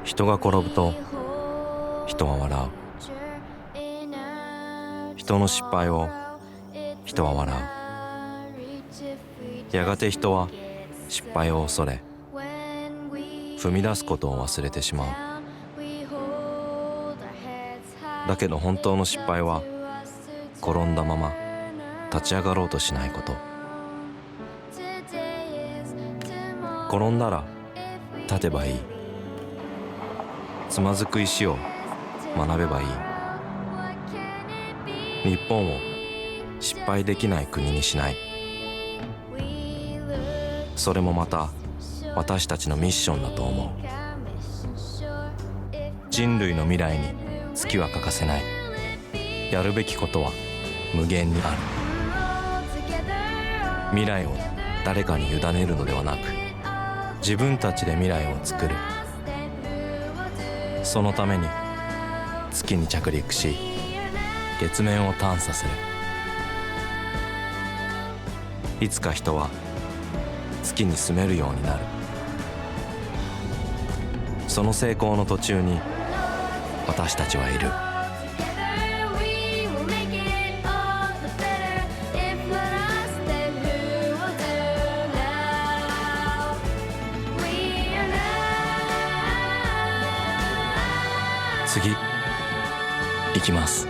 人が転ぶと人は笑う。人の失敗を人は笑う。やがて人は失敗を恐れ、踏み出すことを忘れてしまう。だけど本当の失敗は転んだまま立ち上がろうとしないこと。転んだら立てばいい。つまずく石を学べばいい。日本を失敗できない国にしない。それもまた私たちのミッションだと思う。人類の未来に月は欠かせない。やるべきことは無限にある。未来を誰かに委ねるのではなく、自分たちで未来を作る。そのために月に着陸し、月面を探査する。いつか人は月に住めるようになる。その成功の途中に私たちはいる。次行きます。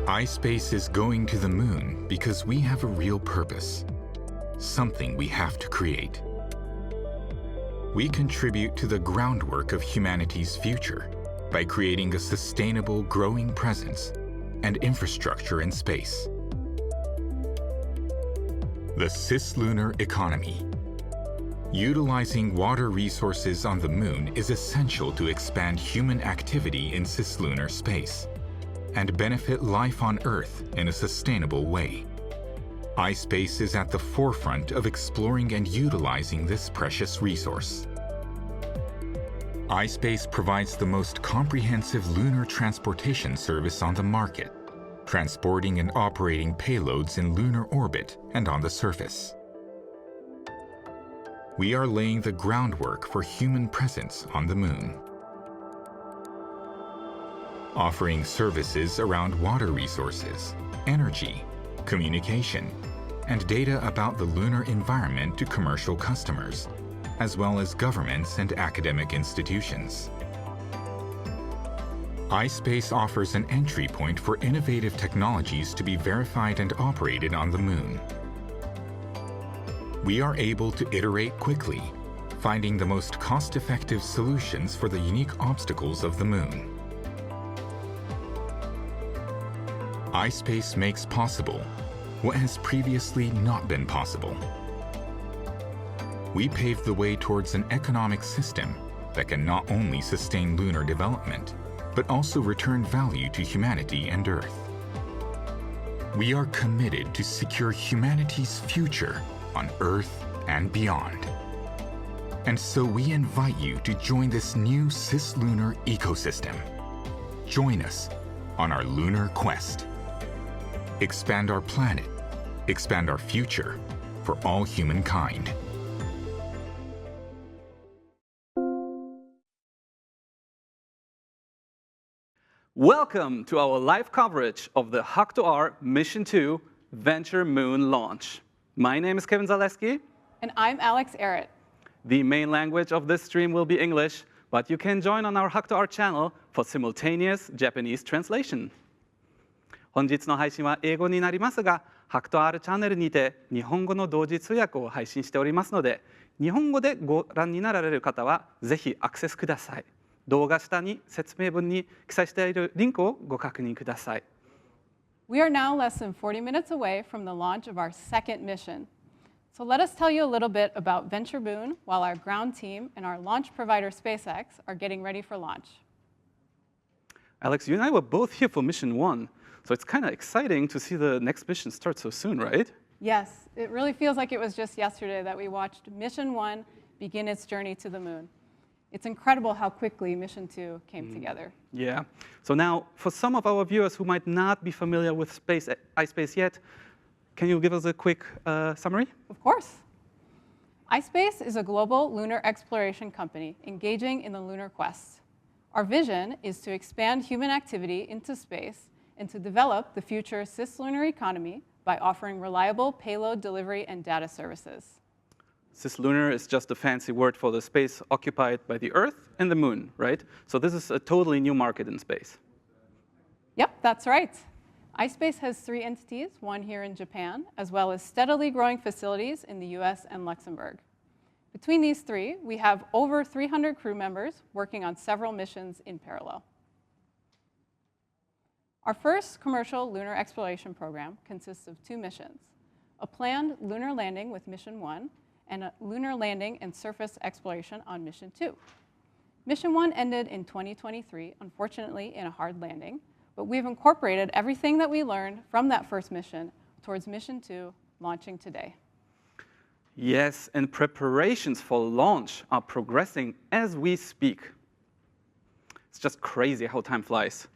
ispace is going to the moon because we have a real purpose, something we have to create. We contribute to the groundwork of humanity's future by creating a sustainable, growing presence and infrastructure in space. The cislunar economy. Utilizing water resources on the moon is essential to expand human activity in cislunar space and benefit life on Earth in a sustainable way. ispace is at the forefront of exploring and utilizing this precious resource. ispace provides the most comprehensive lunar transportation service on the market, transporting and operating payloads in lunar orbit and on the surface. We are laying the groundwork for human presence on the moon. Offering services around water resources, energy, communication, and data about the lunar environment to commercial customers, as well as governments and academic institutions. ispace offers an entry point for innovative technologies to be verified and operated on the moon. We are able to iterate quickly, finding the most cost-effective solutions for the unique obstacles of the moon. ispace makes possible what has previously not been possible. We paved the way towards an economic system that can not only sustain lunar development, but also return value to humanity and Earth. We are committed to secure humanity's future on Earth and beyond. And so we invite you to join this new cislunar ecosystem. Join us on our lunar quest. Expand our planet, expand our future for all humankind. Welcome to our live coverage of the HAKUTO-R Mission 2 Venture Moon launch. My name is Kevin Zaleski. And I'm Alex Arrett. The main language of this stream will be English, but you can join on our HAKUTO-R channel for simultaneous Japanese translation. 本日の配信は英語になりますが、HAKUTO-R チャンネルにて日本語の同時通訳を配信しておりますので、日本語でご覧になられる方はぜひアクセスください。動画下に説明文に記載しているリンクをご確認ください。We are now less than 40 minutes away from the launch of our second mission. So let us tell you a little bit about Venture Moon while our ground team and our launch provider SpaceX are getting ready for launch. Alex, you and I were both here for Mission 1, so it's kind of exciting to see the next mission start so soon, right? Yes, it really feels like it was just yesterday that we watched Mission 1 begin its journey to the moon. It's incredible how quickly Mission 2 came together. Yeah. So now, for some of our viewers who might not be familiar with ispace yet, can you give us a quick summary? Of course. ispace is a global lunar exploration company engaging in the lunar quest. Our vision is to expand human activity into space and to develop the future cislunar economy by offering reliable payload delivery and data services. Cislunar is just a fancy word for the space occupied by the Earth and the Moon, right? So this is a totally new market in space. Yep, that's right. ispace has 3 entities, one here in Japan, as well as steadily growing facilities in the US and Luxembourg. Between these 3, we have over 300 crew members working on several missions in parallel. Our first commercial lunar exploration program consists of 2 missions, a planned lunar landing with Mission 1 and a lunar landing and surface exploration on Mission 2. Mission 1 ended in 2023, unfortunately in a hard landing, but we've incorporated everything that we learned from that first mission towards Mission 2 launching today. Yes, and preparations for launch are progressing as we speak. It's just crazy how time flies.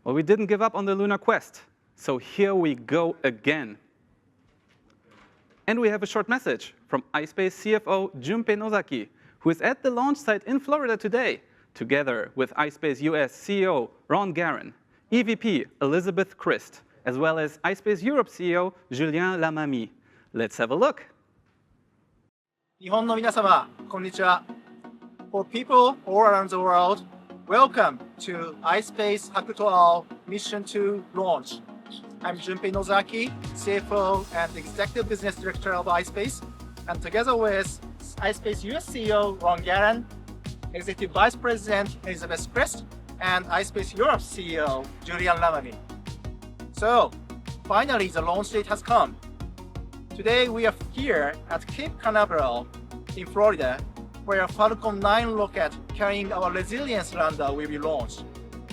Well, we didn't give up on the lunar quest, so here we go again. And we have a short message from ispace CFO Junpei Nozaki, who is at the launch site in Florida today, together with ispace US CEO Ron Garan, EVP Elizabeth Christ, as well as ispace Europe CEO Julien Lamamy. Let's have a look. 日本の皆様、こんにちは。For people all around the world, welcome to ispace HAKUTO-R Mission 2 launch. I'm Junpei Nozaki, CFO and Executive Business Director of ispace, and together with ispace US CEO Ron Garan, Executive Vice President Elizabeth Christ, and ispace Europe CEO Julien Lamamy. So, finally the launch date has come. Today we are here at Cape Canaveral in Florida, where Falcon 9 rocket carrying our Resilience lander will be launched.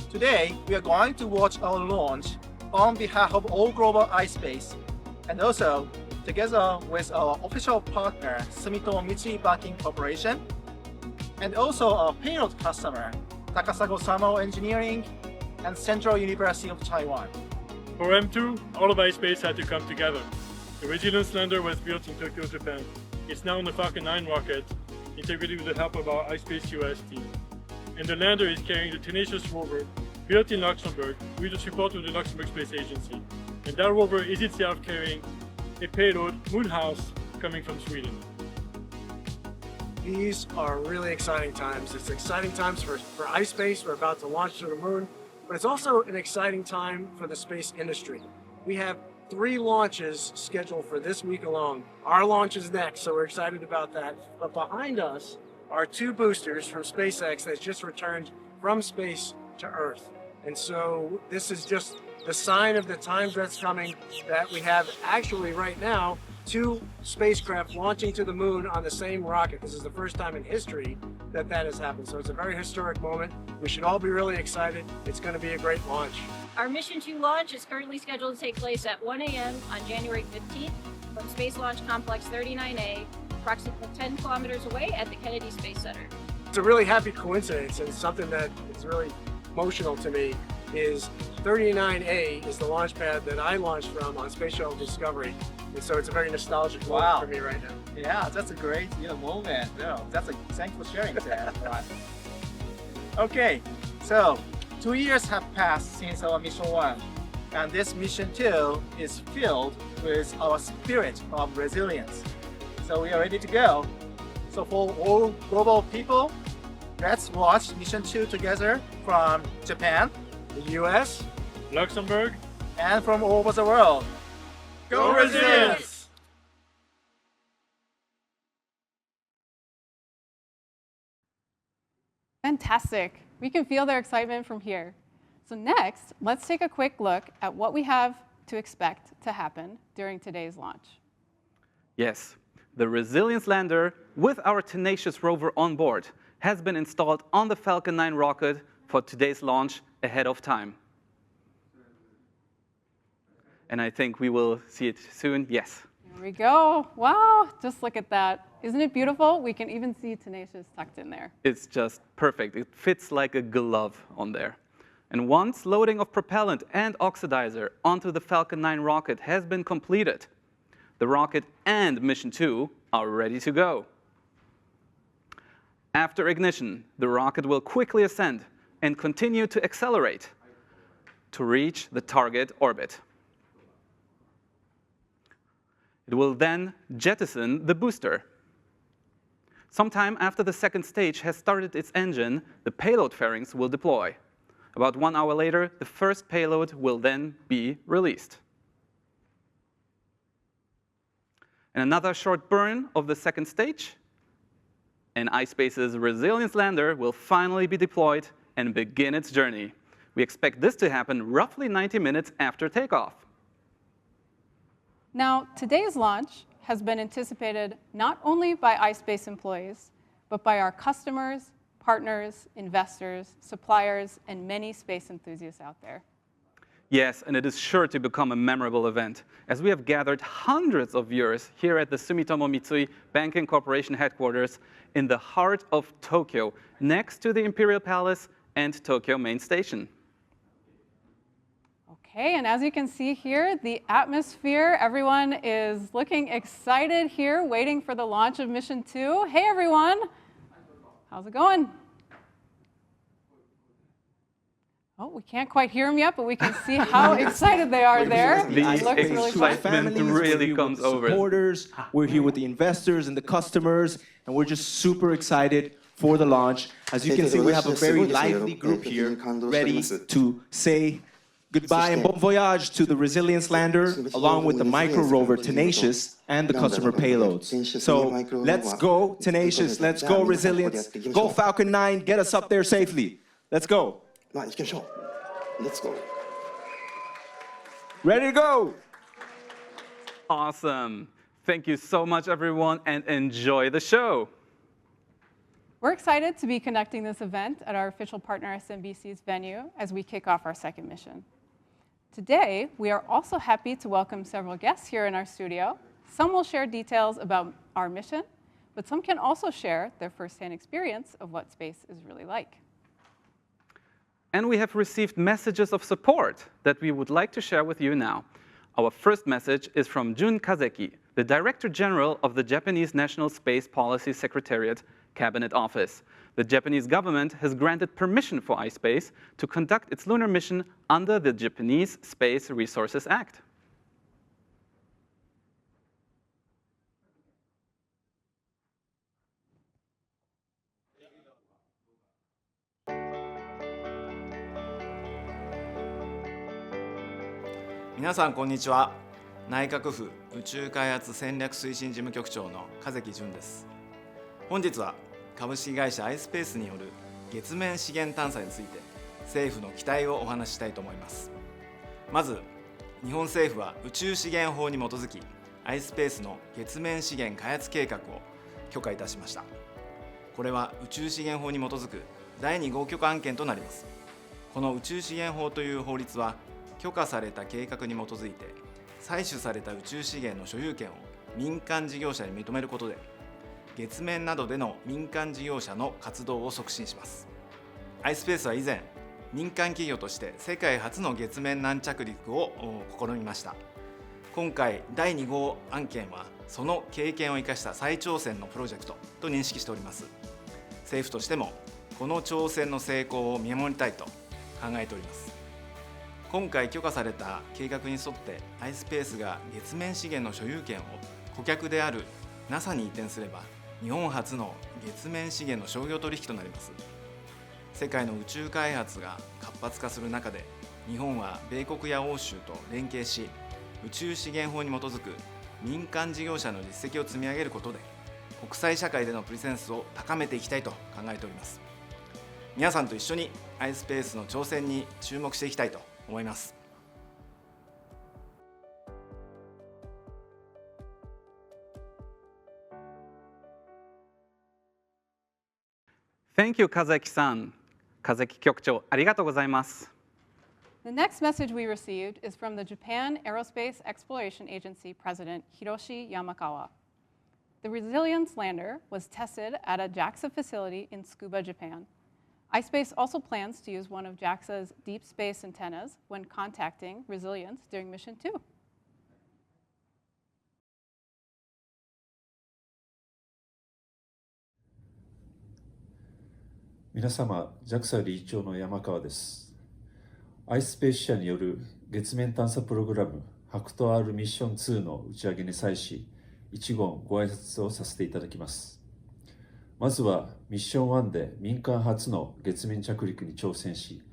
Today we are going to watch our launch on behalf of all global ispace, and also together with our official partner Sumitomo Mitsui Banking Corporation, and also our payload customer Takasago Thermal Engineering and Central University of Taiwan. For M2, all of ispace had to come together. The Resilience lander was built in Tokyo, Japan. It's now on the Falcon 9 rocket, integrated with the help of our ispace US team. And the lander is carrying the Tenacious rover, built in Luxembourg with the support of the Luxembourg Space Agency. And that rover is itself carrying a payload, Moonhouse, coming from Sweden. These are really exciting times. It's exciting times for ispace. We're about to launch to the moon, but it's also an exciting time for the space industry. We have 3 launches scheduled for this week alone. Our launch is next, so we're excited about that. But behind us are 2 boosters from SpaceX that just returned from space to Earth. And so this is just the sign of the times that's coming, that we have actually right now 2 spacecraft launching to the moon on the same rocket. This is the first time in history that that has happened. So it's a very historic moment. We should all be really excited. It's going to be a great launch. Our Mission 2 launch is currently scheduled to take place at 1 a.m. on January 15th from Space Launch Complex 39A, approximately 10 kilometers away at the Kennedy Space Center. It's a really happy coincidence, and something that is really emotional to me is 39A is the launch pad that I launched from on Space Shuttle Discovery. And so it's a very nostalgic moment for me right now. Yeah, that's a great moment. Thanks for sharing that. Okay, so 2 years have passed since our Mission 1, and this Mission 2 is filled with our spirit of resilience. So we are ready to go. So for all global people, let's watch Mission 2 together from Japan, The US, Luxembourg, and from all over the world. Go Resilience! Fantastic. We can feel their excitement from here. So next, let's take a quick look at what we have to expect to happen during today's launch. Yes, the Resilience lander with our Tenacious rover on board has been installed on the Falcon 9 rocket for today's launch ahead of time. And I think we will see it soon. Yes. There we go. Wow, just look at that. Isn't it beautiful? We can even see Tenacious tucked in there. It's just perfect. It fits like a glove on there. And once loading of propellant and oxidizer onto the Falcon 9 rocket has been completed, the rocket and Mission 2 are ready to go. After ignition, the rocket will quickly ascend and continue to accelerate to reach the target orbit. It will then jettison the booster. Sometime after the second stage has started its engine, the payload fairings will deploy. About 1 hour later, the first payload will then be released. And another short burn of the second stage, and ispace's Resilience lander will finally be deployed and begin its journey. We expect this to happen roughly 90 minutes after takeoff. Now, today's launch has been anticipated not only by iSpace employees, but by our customers, partners, investors, suppliers, and many space enthusiasts out there. Yes, and it is sure to become a memorable event, as we have gathered hundreds of viewers here at the Sumitomo Mitsui Banking Corporation headquarters in the heart of Tokyo, next to the Imperial Palace and Tokyo Main Station. Okay, and as you can see here, the atmosphere, everyone is looking excited here, waiting for the launch of Mission 2. Hey, everyone. How's it going? Oh, we can't quite hear them yet, but we can see how excited they are there. The excitement really comes over. Supporters, we're here with the investors and the customers, and we're just super excited for the launch. As you can see, we have a very lively group here ready to say goodbye and bon voyage to the Resilience lander, along with the micro rover Tenacious and the customer payloads. So let's go, Tenacious. Let's go, Resilience. Go, Falcon 9. Get us up there safely. Let's go. Let's go. Ready to go. Awesome. Thank you so much, everyone, and enjoy the show. We're excited to be conducting this event at our official partner SMBC's venue as we kick off our second mission. Today, we are also happy to welcome several guests here in our studio. Some will share details about our mission, but some can also share their firsthand experience of what space is really like. And we have received messages of support that we would like to share with you now. Our first message is from Jun Kazeki, the Director General of the Japanese National Space Policy Secretariat Cabinet Office. The Japanese government has granted permission for iSpace to conduct its lunar mission under the Japanese Space Resources Act.皆さんこんにちは。内閣府宇宙開発戦略推進事務局長の風木淳です。本日は株式会社 ispace による月面資源探査について政府の期待をお話ししたいと思います。まず日本政府は宇宙資源法に基づき ispace の月面資源開発計画を許可いたしました。これは宇宙資源法に基づく第2号許可案件となります。この宇宙資源法という法律は許可された計画に基づいて採取された宇宙資源の所有権を民間事業者に認めることで月面などでの民間事業者の活動を促進します。ispace は以前民間企業として世界初の月面軟着陸を試みました。今回第2号案件はその経験を生かした再挑戦のプロジェクトと認識しております。政府としてもこの挑戦の成功を見守りたいと考えております。今回許可された計画に沿って ispace が月面資源の所有権を顧客である NASA に移転すれば日本初の月面資源の商業取引となります。世界の宇宙開発が活発化する中で日本は米国や欧州と連携し宇宙資源法に基づく民間事業者の実績を積み上げることで国際社会でのプレゼンスを高めていきたいと考えております。皆さんと一緒に ispace の挑戦に注目していきたいと思います。Thank you, Kazeki-san. 風木局長、ありがとうございます。The next message we received is from the Japan Aerospace Exploration Agency President Hiroshi Yamakawa. The Resilience lander was tested at a JAXA facility in Tsukuba, Japan. ispace also plans to use one of JAXA's deep space antennas when contacting Resilience during Mission 2. 皆様、JAXA 理事長の山川です。ispace 社による月面探査プログラム HAKUTO-R ミッション2の打ち上げに際し、一言ご挨拶をさせていただきます。まずはミッション1で民間初の月面着陸に挑戦し、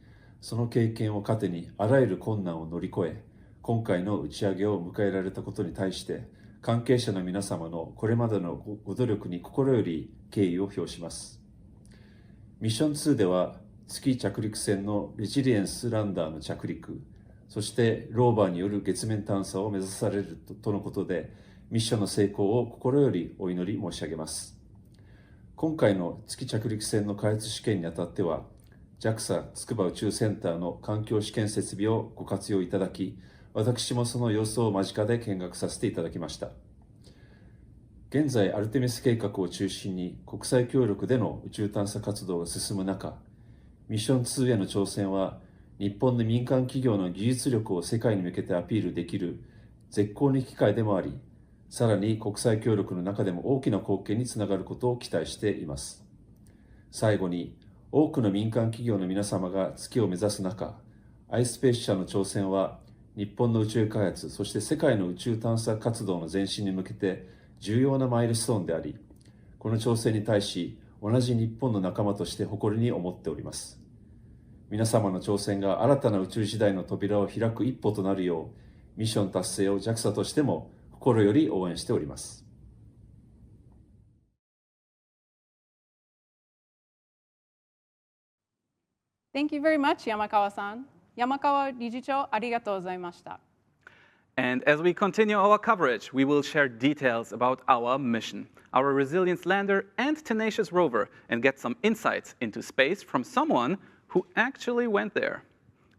その経験を糧にあらゆる困難を乗り越え、今回の打ち上げを迎えられたことに対して、関係者の皆様のこれまでのご努力に心より敬意を表します。ミッション2では月着陸船のレジリエンスランダーの着陸、そしてローバーによる月面探査を目指されるとのことで、ミッションの成功を心よりお祈り申し上げます。今回の月着陸船の開発試験にあたっては、JAXA 筑波宇宙センターの環境試験設備をご活用いただき、私もその様子を間近で見学させていただきました。現在、アルテミス計画を中心に国際協力での宇宙探査活動が進む中、ミッション2への挑戦は、日本の民間企業の技術力を世界に向けてアピールできる絶好の機会でもあり、さらに国際協力の中でも大きな貢献につながることを期待しています。最後に、多くの民間企業の皆様が月を目指す中、ispace 社の挑戦は、日本の宇宙開発、そして世界の宇宙探査活動の前進に向けて重要なマイルストーンであり、この挑戦に対し、同じ日本の仲間として誇りに思っております。皆様の挑戦が新たな宇宙時代の扉を開く一歩となるよう、ミッション達成を JAXA としても心より応援しております。Thank you very much, Yamakawa-san. Yamakawa 理事長、ありがとうございました。And as we continue our coverage, we will share details about our mission, our Resilience lander and tenacious rover, and get some insights into space from someone who actually went there.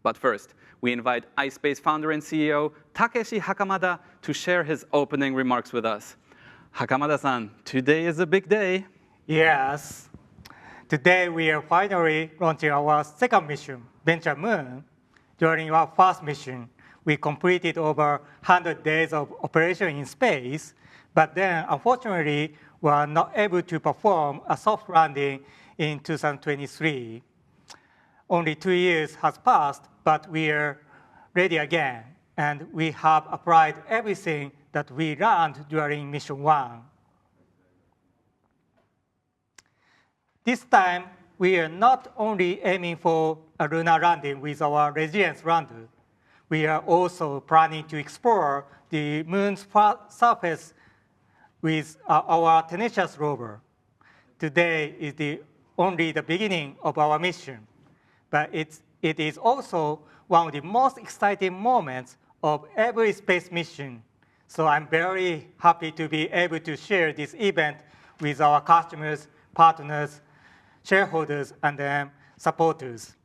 But first, we invite ispace founder and CEO Takeshi Hakamada to share his opening remarks with us. Hakamada-san, today is a big day. Yes. Today we are finally launching our second mission, Venture Moon. During our first mission, we completed over 100 days of operation in space, but then unfortunately we were not able to perform a soft landing in 2023. Only 2 years has passed, but we are ready again, and we have applied everything that we learned during Mission 1. This time, we are not only aiming for a lunar landing with our Resilience lander, we are also planning to explore the moon's surface with our tenacious rover. Today is only the beginning of our mission, but it is also one of the most exciting moments of every space mission. So I'm very happy to be able to share this event with our customers, partners, shareholders, and supporters.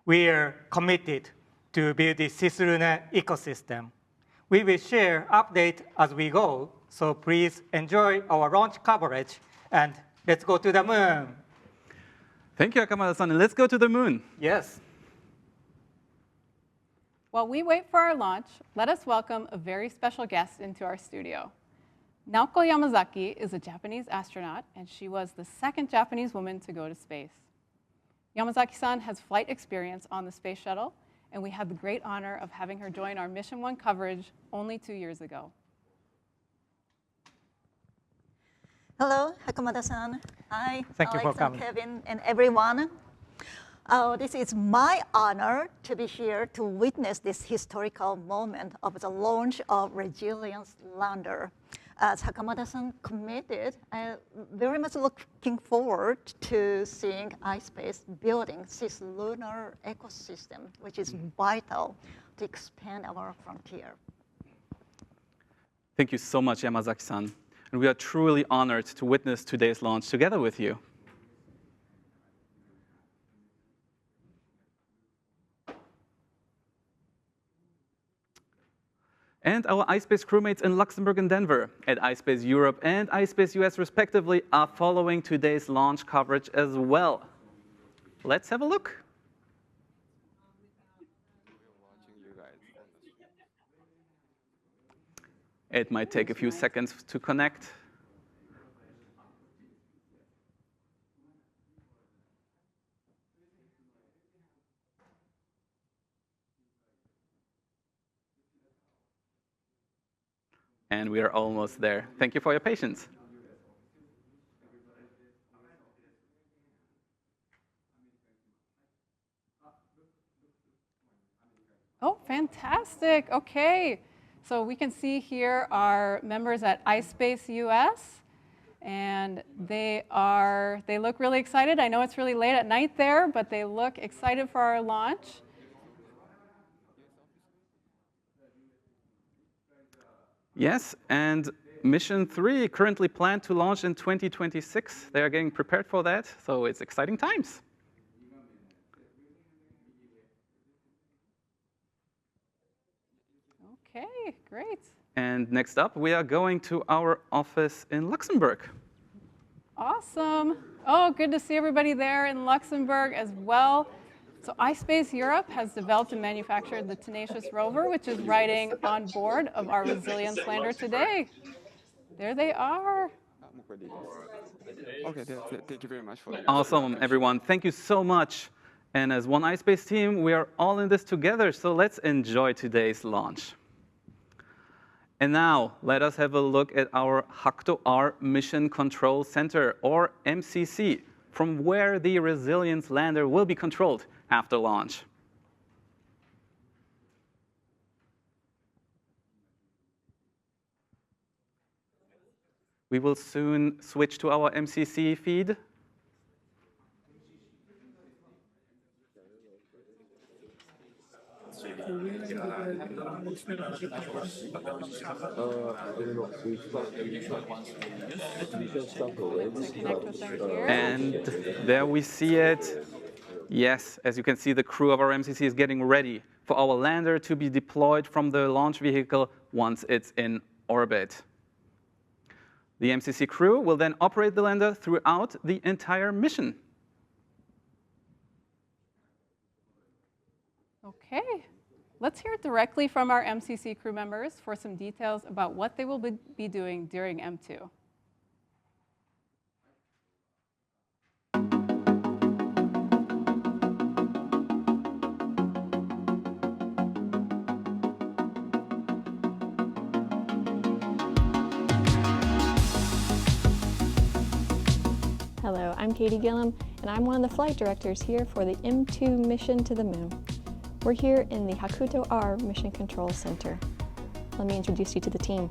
We are committed to build the cislunar ecosystem. We will share updates as we go, so please enjoy our launch coverage, and let's go to the moon. Thank you, Hakamada-san. Let's go to the moon. Yes. While we wait for our launch, let us welcome a very special guest into our studio. Naoko Yamazaki is a Japanese astronaut, and she was the second Japanese woman to go to space. Yamazaki-san has flight experience on the space shuttle, and we had the great honor of having her join our Mission 1 coverage only 2 years ago. Hello, Hakamada-san. Hi, Thank you for Alex coming. and Kevin and everyone. This is my honor to be here to witness this historical moment of the launch of Resilience lander. As Hakamada-san committed, I'm very much looking forward to seeing ispace building this lunar ecosystem, which is vital to expand our frontier. Thank you so much, Yamazaki-san. And we are truly honored to witness today's launch together with you. and our iSpace crewmates in Luxembourg and Denver at iSpace Europe and iSpace US respectively are following today's launch coverage as well. Let's have a look. It might take a few seconds to connect. And we are almost there. Thank you for your patience. Oh, fantastic. Okay. So we can see here our members at iSpace US, and they look really excited. I know it's really late at night there, but they look excited for our launch. Yes, and Mission 3 currently planned to launch in 2026. They are getting prepared for that, so it's exciting times. Okay, great. And next up, we are going to our office in Luxembourg. Awesome. Oh, good to see everybody there in Luxembourg as well. So iSpace Europe has developed and manufactured the Tenacious rover, which is riding on board of our Resilience lander today. There they are. Okay, thank you very much for that. Awesome, everyone. Thank you so much. And as one iSpace team, we are all in this together, so let's enjoy today's launch. And now, let us have a look at our HAKUTO-R Mission Control Center, or MCC, from where the Resilience lander will be controlled after launch. We will soon switch to our MCC feed. And there we see it. Yes, as you can see, the crew of our MCC is getting ready for our lander to be deployed from the launch vehicle once it's in orbit. The MCC crew will then operate the lander throughout the entire mission. Okay. Let's hear directly from our MCC crew members for some details about what they will be doing during M2. Hello, I'm Katie Gillum, and I'm one of the flight directors here for the M2 mission to the moon. We're here in the HAKUTO-R Mission Control Center. Let me introduce you to the team.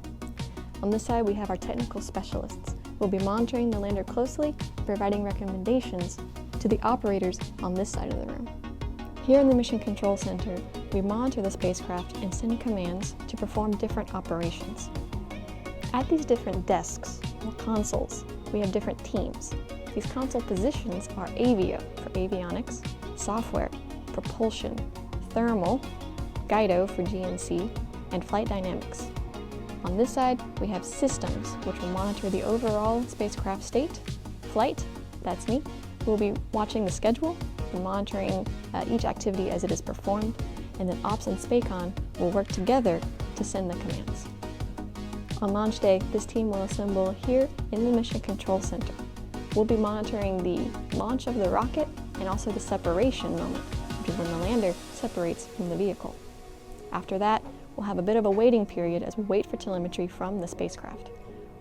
On this side, we have our technical specialists. We'll be monitoring the lander closely, providing recommendations to the operators on this side of the room. Here in the Mission Control Center, we monitor the spacecraft and send commands to perform different operations. At these different desks, or consoles, we have different teams. These console positions are Avio for avionics, software, propulsion, thermal, Guido for GNC, and flight dynamics. On this side, we have systems, which will monitor the overall spacecraft state. Flight, that's me, will be watching the schedule and monitoring each activity as it is performed, and then Ops and Spacon will work together to send the commands. On launch day, this team will assemble here in the Mission Control Center. We'll be monitoring the launch of the rocket and also the separation moment, which is when the lander separates from the vehicle. After that, we'll have a bit of a waiting period as we wait for telemetry from the spacecraft.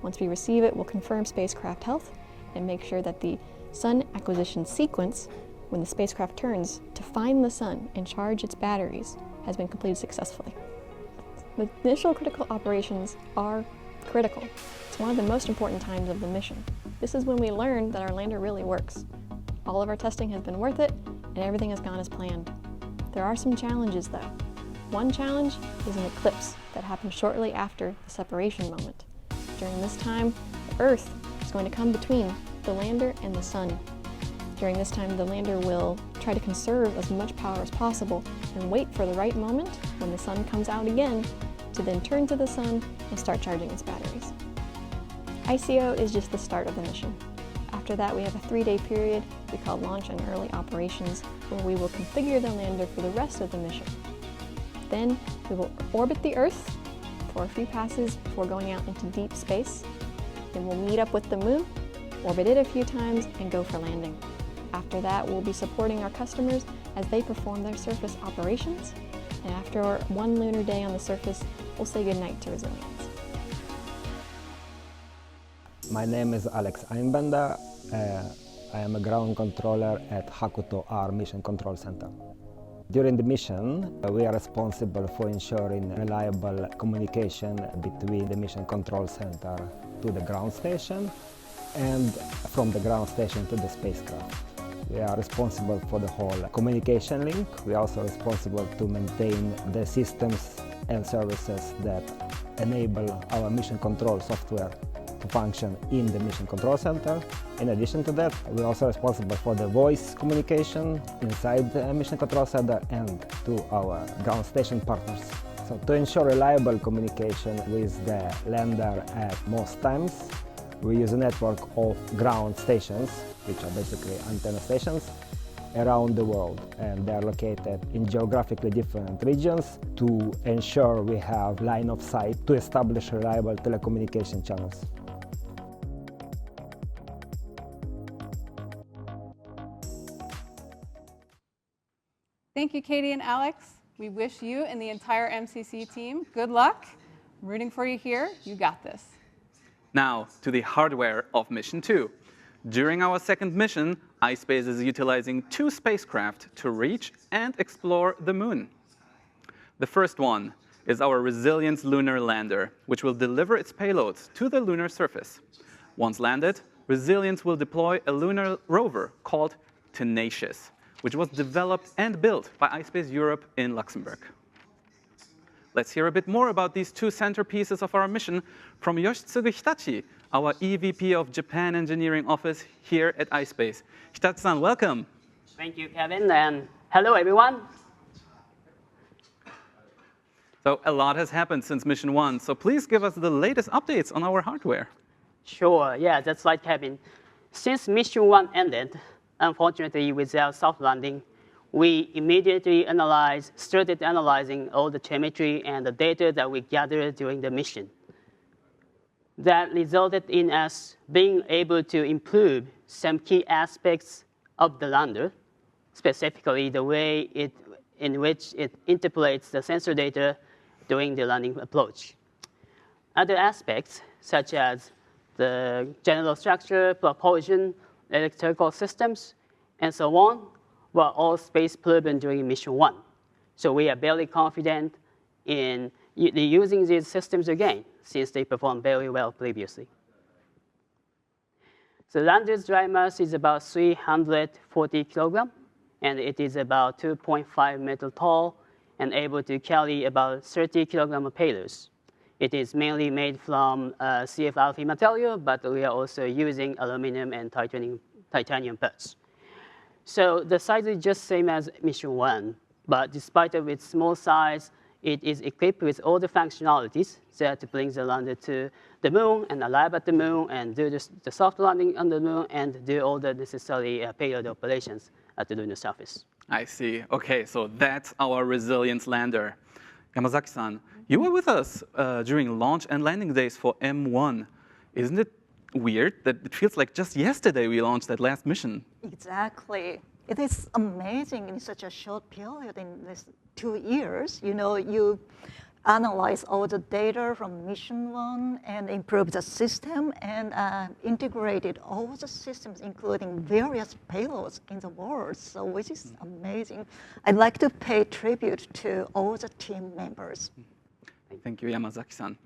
Once we receive it, we'll confirm spacecraft health and make sure that the sun acquisition sequence, when the spacecraft turns to find the sun and charge its batteries, has been completed successfully. The initial critical operations are critical. It's one of the most important times of the mission. This is when we learn that our lander really works. All of our testing has been worth it, and everything has gone as planned. There are some challenges, though. One challenge is an eclipse that happens shortly after the separation moment. During this time, the Earth is going to come between the lander and the sun. During this time, the lander will try to conserve as much power as possible and wait for the right moment when the sun comes out again to then turn to the sun and start charging its batteries. ICO is just the start of the mission. After that, we have a 3-day period we call launch and early operations, where we will configure the lander for the rest of the mission. Then we will orbit the Earth for a few passes before going out into deep space. Then we'll meet up with the moon, orbit it a few times, and go for landing. After that, we'll be supporting our customers as they perform their surface operations. And after one lunar day on the surface, we'll say goodnight to Resilience. My name is Alex Einbender. I am a ground controller at HAKUTO-R Mission Control Center. During the mission, we are responsible for ensuring reliable communication between the Mission Control Center to the ground station and from the ground station to the spacecraft. We are responsible for the whole communication link. We are also responsible to maintain the systems and services that enable our mission control software to function in the Mission Control Center. In addition to that, we're also responsible for the voice communication inside the Mission Control Center and to our ground station partners. So to ensure reliable communication with the lander at most times, we use a network of ground stations, which are basically antenna stations, around the world, and they are located in geographically different regions to ensure we have line of sight to establish reliable telecommunication channels. Thank you, Katie and Alex. We wish you and the entire MCC team good luck. I'm rooting for you here. You got this. Now to the hardware of Mission 2. During our second mission, ispace is utilizing 2 spacecraft to reach and explore the moon. The first one is our Resilience lunar lander, which will deliver its payloads to the lunar surface. Once landed, Resilience will deploy a lunar rover called Tenacious, which was developed and built by ispace Europe in Luxembourg. Let's hear a bit more about these 2 centerpieces of our mission from Yoshitsugu Hitachi, our EVP of Japan Engineering Office here at ispace. Hitachi-san, welcome. Thank you, Kevin, and hello, everyone. So a lot has happened since Mission 1, so please give us the latest updates on our hardware. Sure, yeah, that's right, Kevin. Since Mission 1 ended, unfortunately without soft landing, we immediately started analyzing all the telemetry and the data that we gathered during the mission. That resulted in us being able to improve some key aspects of the lander, specifically the way in which it interpolates the sensor data during the landing approach. Other aspects, such as the general structure, propulsion, electrical systems, and so on, were all space proven during Mission 1. So we are very confident in using these systems again, since they performed very well previously. The lander's dry mass is about 340 kilograms, and it is about 2.5 meters tall and able to carry about 30 kilograms of payloads. It is mainly made from CFRP material, but we are also using aluminum and titanium parts. So the size is just same as Mission 1, but despite of its small size, it is equipped with all the functionalities that brings the lander to the moon and arrive at the moon and do the soft landing on the moon and do all the necessary payload operations at the lunar surface. I see. Okay, so that's our Resilience lander. Yamazaki-san, you were with us during launch and landing days for M1. Isn't it weird that it feels like just yesterday we launched that last mission? Exactly. It is amazing in such a short period, in this 2 years. You know, you analyze all the data from Mission 1 and improve the system and integrated all the systems, including various payloads in the world, so which is amazing. I'd like to pay tribute to all the team members. Thank you, Yamazaki-san.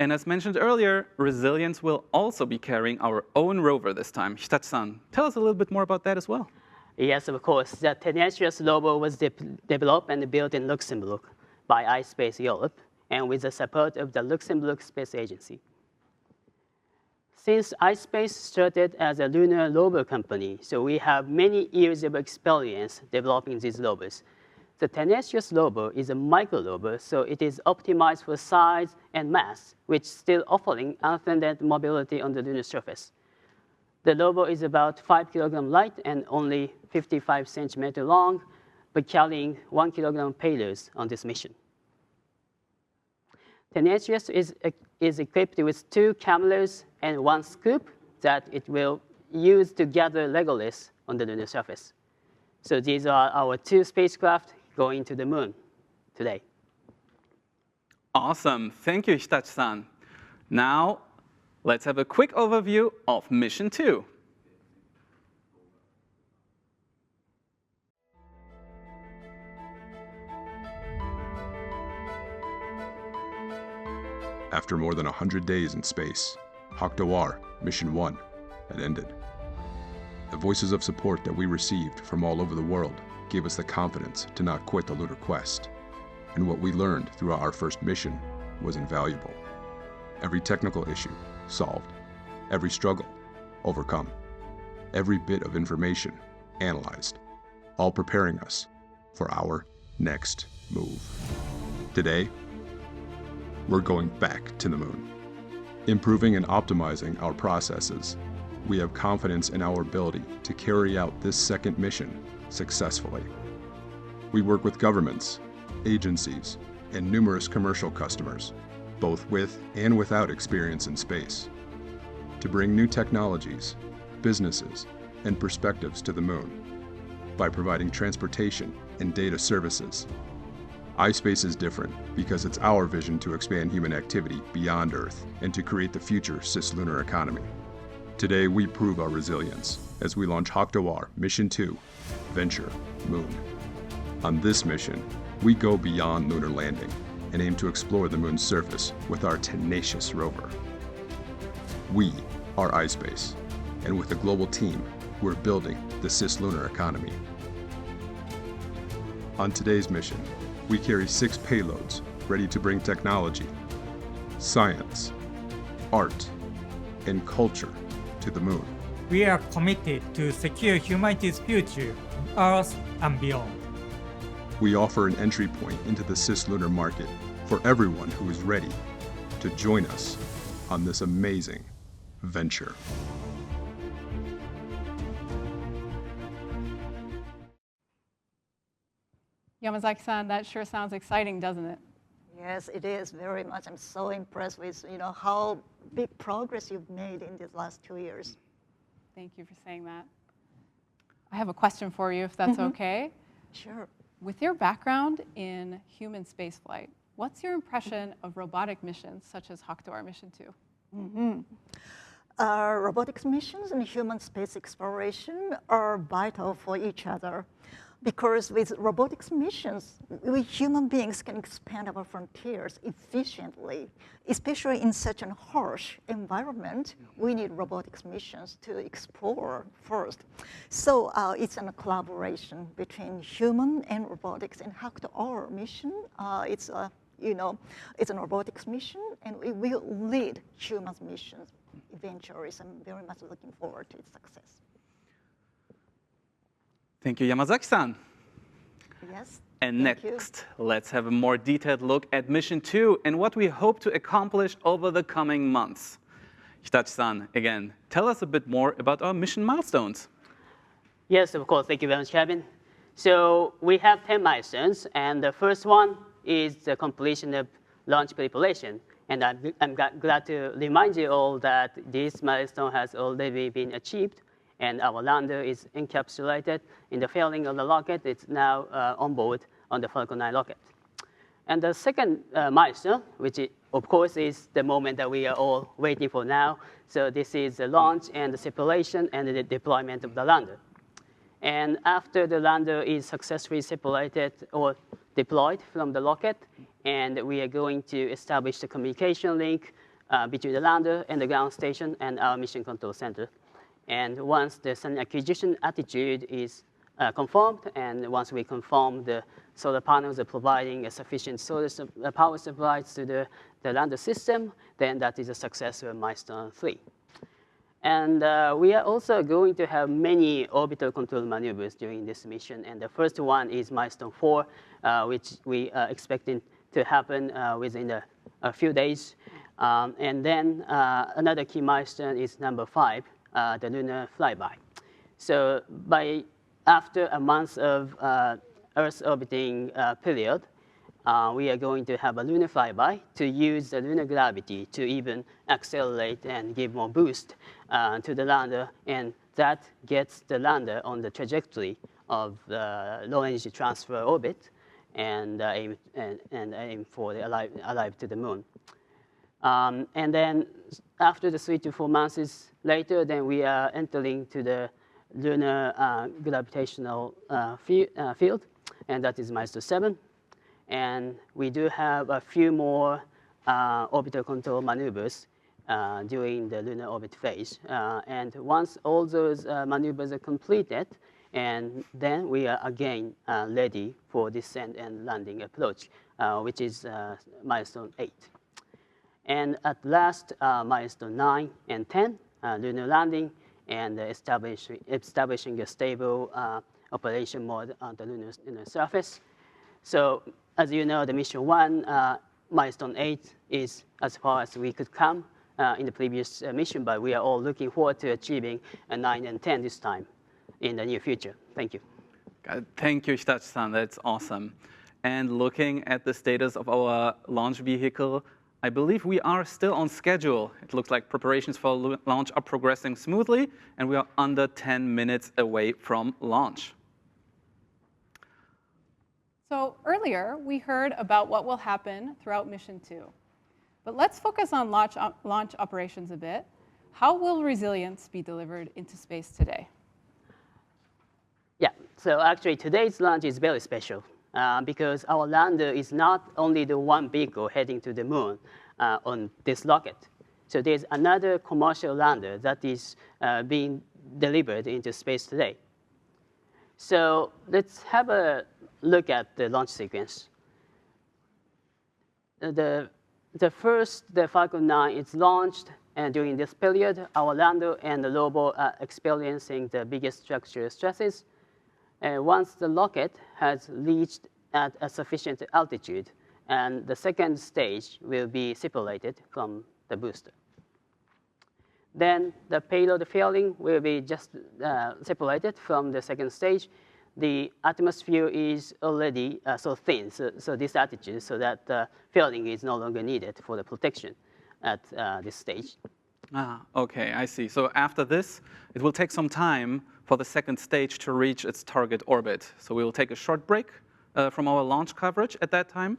And as mentioned earlier, Resilience will also be carrying our own rover this time. Hitachi-san, tell us a little bit more about that as well. Yes, of course. The Tenacious rover was developed and built in Luxembourg by ispace Europe and with the support of the Luxembourg Space Agency. Since ispace started as a lunar rover company, so we have many years of experience developing these rovers. the tenacious rover is a micro rover, so it is optimized for size and mass, which still offering unfettered mobility on the lunar surface. The rover is about 5 kilogram light and only 55 centimeter long, but carrying 1 kilogram payloads on this mission. Tenacious is equipped with 2 cameras and 1 scoop that it will use to gather regolith on the lunar surface. So these are our 2 spacecraft going to the moon today. Awesome. Thank you, Hitachi-san. Now, let's have a quick overview of Mission 2. After more than 100 days in space, HAKUTO-R Mission 1 had ended. The voices of support that we received from all over the world gave us the confidence to not quit the lunar quest, and what we learned throughout our first mission was invaluable. Every technical issue solved, every struggle overcome, every bit of information analyzed, all preparing us for our next move. Today, we're going back to the moon. Improving and optimizing our processes, we have confidence in our ability to carry out this second mission successfully. We work with governments, agencies, and numerous commercial customers, both with and without experience in space, to bring new technologies, businesses, and perspectives to the moon by providing transportation and data services. ispace is different because it's our vision to expand human activity beyond Earth and to create the future cislunar economy. Today, we prove our resilience as we launch HAKUTO-R Mission 2, Venture Moon. On this mission, we go beyond lunar landing and aim to explore the moon's surface with our tenacious rover. We are ispace, and with a global team, we're building the cislunar economy. On today's mission, we carry 6 payloads ready to bring technology, science, art, and culture to the moon. We are committed to secure humanity's future, Earth and beyond. We offer an entry point into the cislunar market for everyone who is ready to join us on this amazing venture. Yamazaki-san, that sure sounds exciting, doesn't it? Yes, it is very much. I'm so impressed with how big progress you've made in these last 2 years. Thank you for saying that. I have a question for you, if that's okay. Sure. With your background in human spaceflight, what's your impression of robotic missions such as HAKUTO-R Mission 2? Robotics missions and human space exploration are vital for each other. Because with robotics missions, we human beings can expand our frontiers efficiently, especially in such a harsh environment. We need robotics missions to explore first. So it's a collaboration between human and robotics. And HAKUTO-R mission, it's a robotics mission, and we will lead humans missions eventually. So I'm very much looking forward to its success. Thank you, Yamazaki-san. Yes. And next, let's have a more detailed look at Mission 2 and what we hope to accomplish over the coming months. Hitachi-san, again, tell us a bit more about our mission milestones. Yes, of course. Thank you very much, Kevin. So we have 10 milestones, and the first one is the completion of launch preparation. And I'm glad to remind you all that this milestone has already been achieved, and our lander is encapsulated in the fairing of the rocket. It's now on board on the Falcon 9 rocket. And the second milestone, which of course is the moment that we are all waiting for now. So this is the launch and the separation and the deployment of the lander. And after the lander is successfully separated or deployed from the rocket, and we are going to establish the communication link between the lander and the ground station and our mission control center. And once the sun acquisition attitude is confirmed, and once we confirm the solar panels are providing a sufficient solar power supply to the lander system, then that is a success of milestone 3. And we are also going to have many orbital control maneuvers during this mission. And the first one is milestone 4, which we are expecting to happen within a few days. And then another key milestone is number 5, the lunar flyby. So after a month of Earth orbiting period, we are going to have a lunar flyby to use the lunar gravity to even accelerate and give more boost to the lander, and that gets the lander on the trajectory of the low energy transfer orbit and aim for the arrive to the moon. And then after the 3 to 4 months later, then we are entering to the lunar gravitational field, and that is milestone 7. And we do have a few more orbital control maneuvers during the lunar orbit phase. And once all those maneuvers are completed, and then we are again ready for descent and landing approach, which is milestone 8. And at last, milestone 9 and 10, lunar landing and establishing a stable operation mode on the lunar surface. So as you know, the mission 1, milestone 8 is as far as we could come in the previous mission, but we are all looking forward to achieving 9 and 10 this time in the near future. Thank you. Thank you, Hitachi-san. That's awesome. And looking at the status of our launch vehicle, I believe we are still on schedule. It looks like preparations for launch are progressing smoothly, and we are under 10 minutes away from launch. So earlier, we heard about what will happen throughout Mission 2. But let's focus on launch operations a bit. How will resilience be delivered into space today? Yeah, so actually today's launch is very special because our lander is not only the one vehicle heading to the moon on this rocket. So there's another commercial lander that is being delivered into space today. So let's have a look at the launch sequence. The Falcon 9 is launched, and during this period, our lander and the rover are experiencing the biggest structural stresses. And once the rocket has reached at a sufficient altitude, and the second stage will be separated from the booster. Then the payload fairing will be just separated from the second stage. The atmosphere is already so thin, so this attitude, so that fairing is no longer needed for the protection at this stage. Okay, I see. So after this, it will take some time for the second stage to reach its target orbit. So we will take a short break from our launch coverage at that time.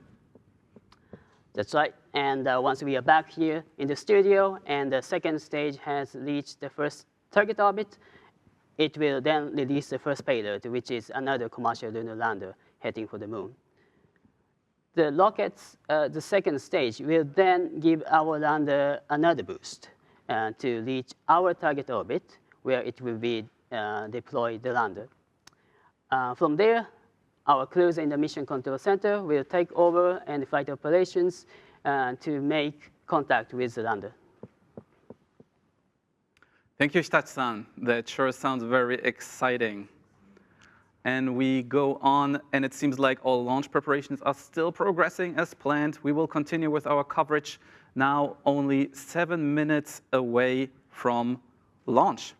That's right. And once we are back here in the studio and the second stage has reached the first target orbit, it will then release the first payload, which is another commercial lunar lander heading for the moon. The rocket's the second stage will then give our lander another boost to reach our target orbit, where it will be deploy the lander. From there, our crews in the Mission Control Center will take over and flight operations to make contact with the lander. Thank you, Hitachi-san. That sure sounds very exciting. And we go on, and it seems like all launch preparations are still progressing as planned. We will continue with our coverage now only 7 minutes away from launch.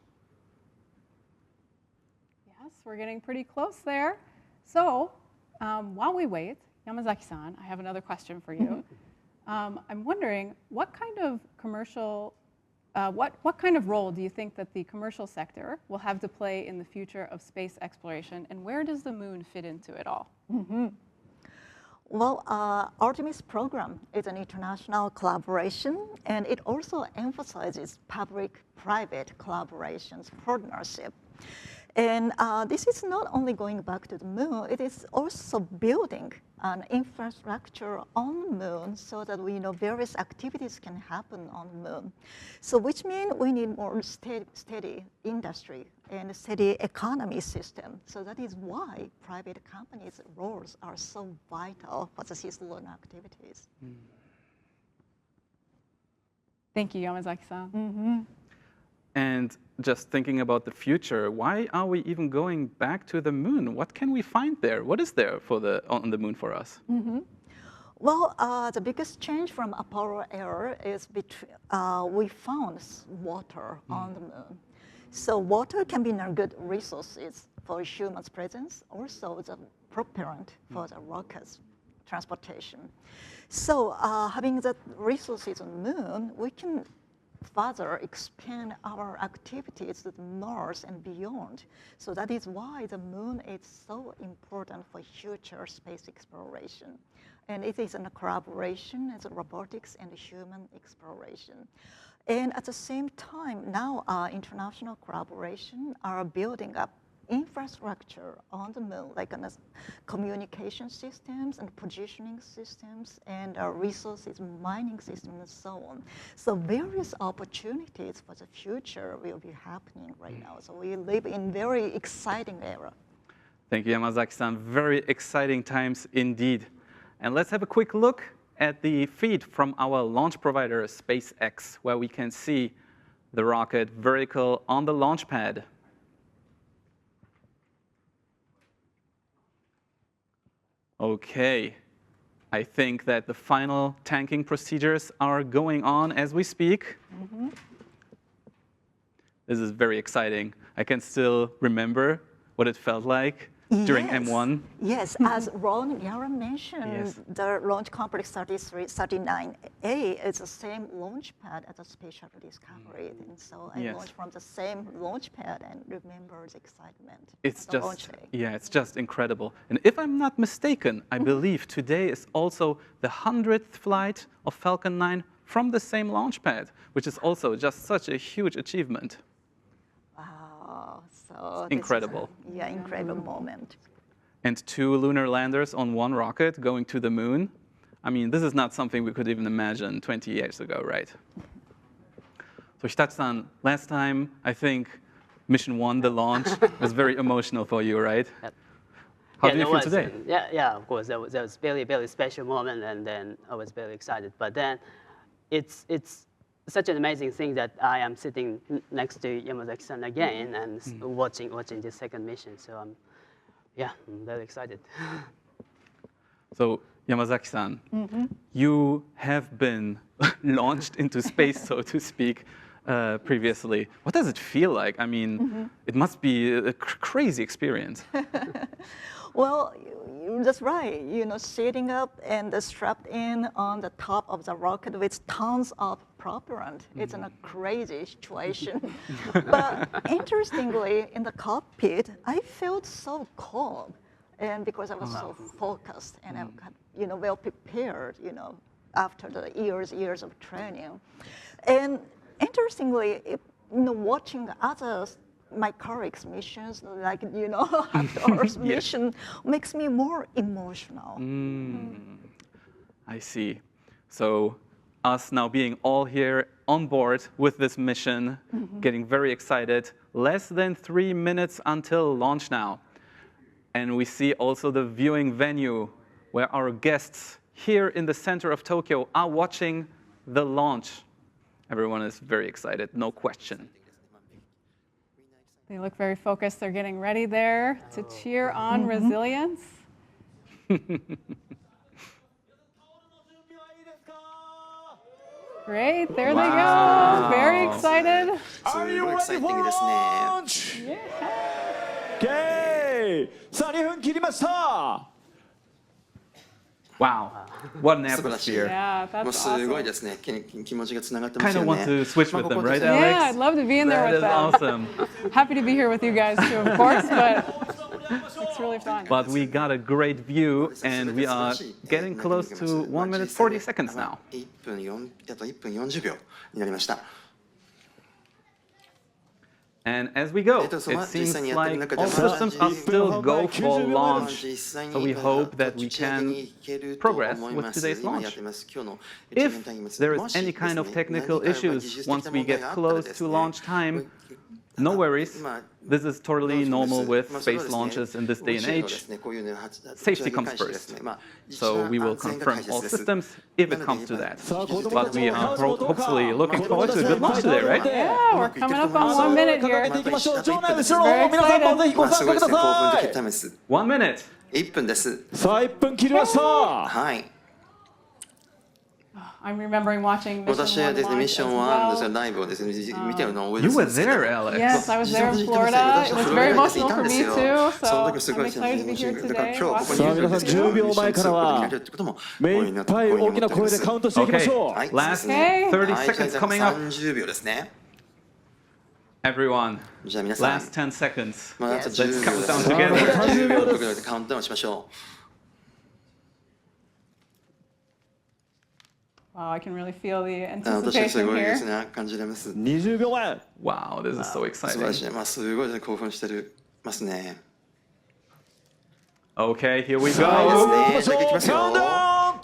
Yes, we're getting pretty close there. So while we wait, Yamazaki-san, I have another question for you. I'm wondering, what kind of commercial what kind of role do you think that the commercial sector will have to play in the future of space exploration, and where does the moon fit into it all? Well, Artemis program is an international collaboration, and it also emphasizes public-private collaborations, partnership. And this is not only going back to the moon, it is also building an infrastructure on the moon so that we know various activities can happen on the moon. So which means we need more steady industry and a steady economy system. So that is why private companies' roles are so vital for the cislunar activities. Thank you, Yamazaki-san. And just thinking about the future, why are we even going back to the moon? What can we find there? What is there on the moon for us? Well, the biggest change from Apollo era is we found water on the moon. So water can be a good resource for humans' presence, also the propellant for the rockets transportation. So having the resources on the moon, we can further expand our activities to Mars and beyond. So that is why the moon is so important for future space exploration. And it is in a collaboration as robotics and human exploration. And at the same time, now international collaboration are building up infrastructure on the moon, like communication systems and positioning systems and resources mining systems and so on. So various opportunities for the future will be happening right now. So we live in very exciting era. Thank you, Yamazaki-san. Very exciting times indeed. And let's have a quick look at the feed from our launch provider, SpaceX, where we can see the rocket vertical on the launch pad. Okay, I think that the final tanking procedures are going on as we speak. This is very exciting. I can still remember what it felt like during M1. Yes, as Ron Yara mentioned, the launch complex 39A is the same launch pad as the Space Shuttle Discovery. And so I launched from the same launch pad and remember the excitement. It's just, it's just incredible. And if I'm not mistaken, I believe today is also the 100th flight of Falcon 9 from the same launch pad, which is also just such a huge achievement. So incredible. Incredible moment. And 2 lunar landers on 1 rocket going to the moon. I mean, this is not something we could even imagine 20 years ago, right? So Hitachi-san, last time, I think Mission 1, the launch, was very emotional for you, right? How do you feel today? Yeah, of course. That was very, very special moment, and then I was very excited. But then it's such an amazing thing that I am sitting next to Yamazaki-san again and watching this second mission. So I'm very excited. So Yamazaki-san, you have been launched into space, so to speak, previously. What does it feel like? I mean, it must be a crazy experience. Well, that's right. You know, sitting up and strapped in on the top of the rocket with tons of propellant. It's a crazy situation. But interestingly, in the cockpit, I felt so calm, and because I was so focused and I got, well prepared, after the years of training. And interestingly, watching my colleagues' missions, like, HAKUTO-R's mission, makes me more emotional. I see. So us now being all here on board with this mission, getting very excited. Less than 3 minutes until launch now. And we see also the viewing venue where our guests here in the center of Tokyo are watching the launch. Everyone is very excited, no question. They look very focused. They're getting ready there to cheer on resilience. Great, there they go. Very excited. Are you ready for launch? Okay. さあ、2分切りました. Wow, what an atmosphere. Yeah, that's awesome. Kind of want to switch with them, right, Alex? Yeah, I'd love to be in there with them. That is awesome. Happy to be here with you guys too, of course, but it's really fun. But we got a great view, and we are getting close to 1 minute 40 seconds now. And as we go, it seems like all systems are still go for launch. So we hope that we can progress with today's launch. If there is any kind of technical issues once we get close to launch time, No worries. This is totally normal with space launches in this day and age. Safety comes first. So we will confirm all systems if it comes to that. But we are hopefully looking forward to a good launch today, right? Yeah, we're coming up on 1 minute here. Very excited. 1 minute. 1分です。さあ、1分切りました。はい。I'm remembering watching Mission 1 私はですね、ミッション1のライブをですね、見てるのを覚えてます。You were there, Alex. Yes, I was there in Florida. It was very emotional for me too. So I'm excited to be here today. さあ、皆さん10秒前からは目いっぱい大きな声でカウントしていきましょう。Okay, last 30 seconds coming up. 30秒ですね。Everyone, じゃあ皆さん、 last 10 seconds. まああと Let's 10 count 秒 down です。 together. 10秒でカウントダウンしましょう。Wow, I can really feel the 私はす anticipation ごいです here. ね、感じられます。20秒前。Wow, this is so 素晴らし exciting. い。まあ、すごいですね、興奮してますね。 Okay, here we さあ、いい go. ですね。じゃあ行きますよ。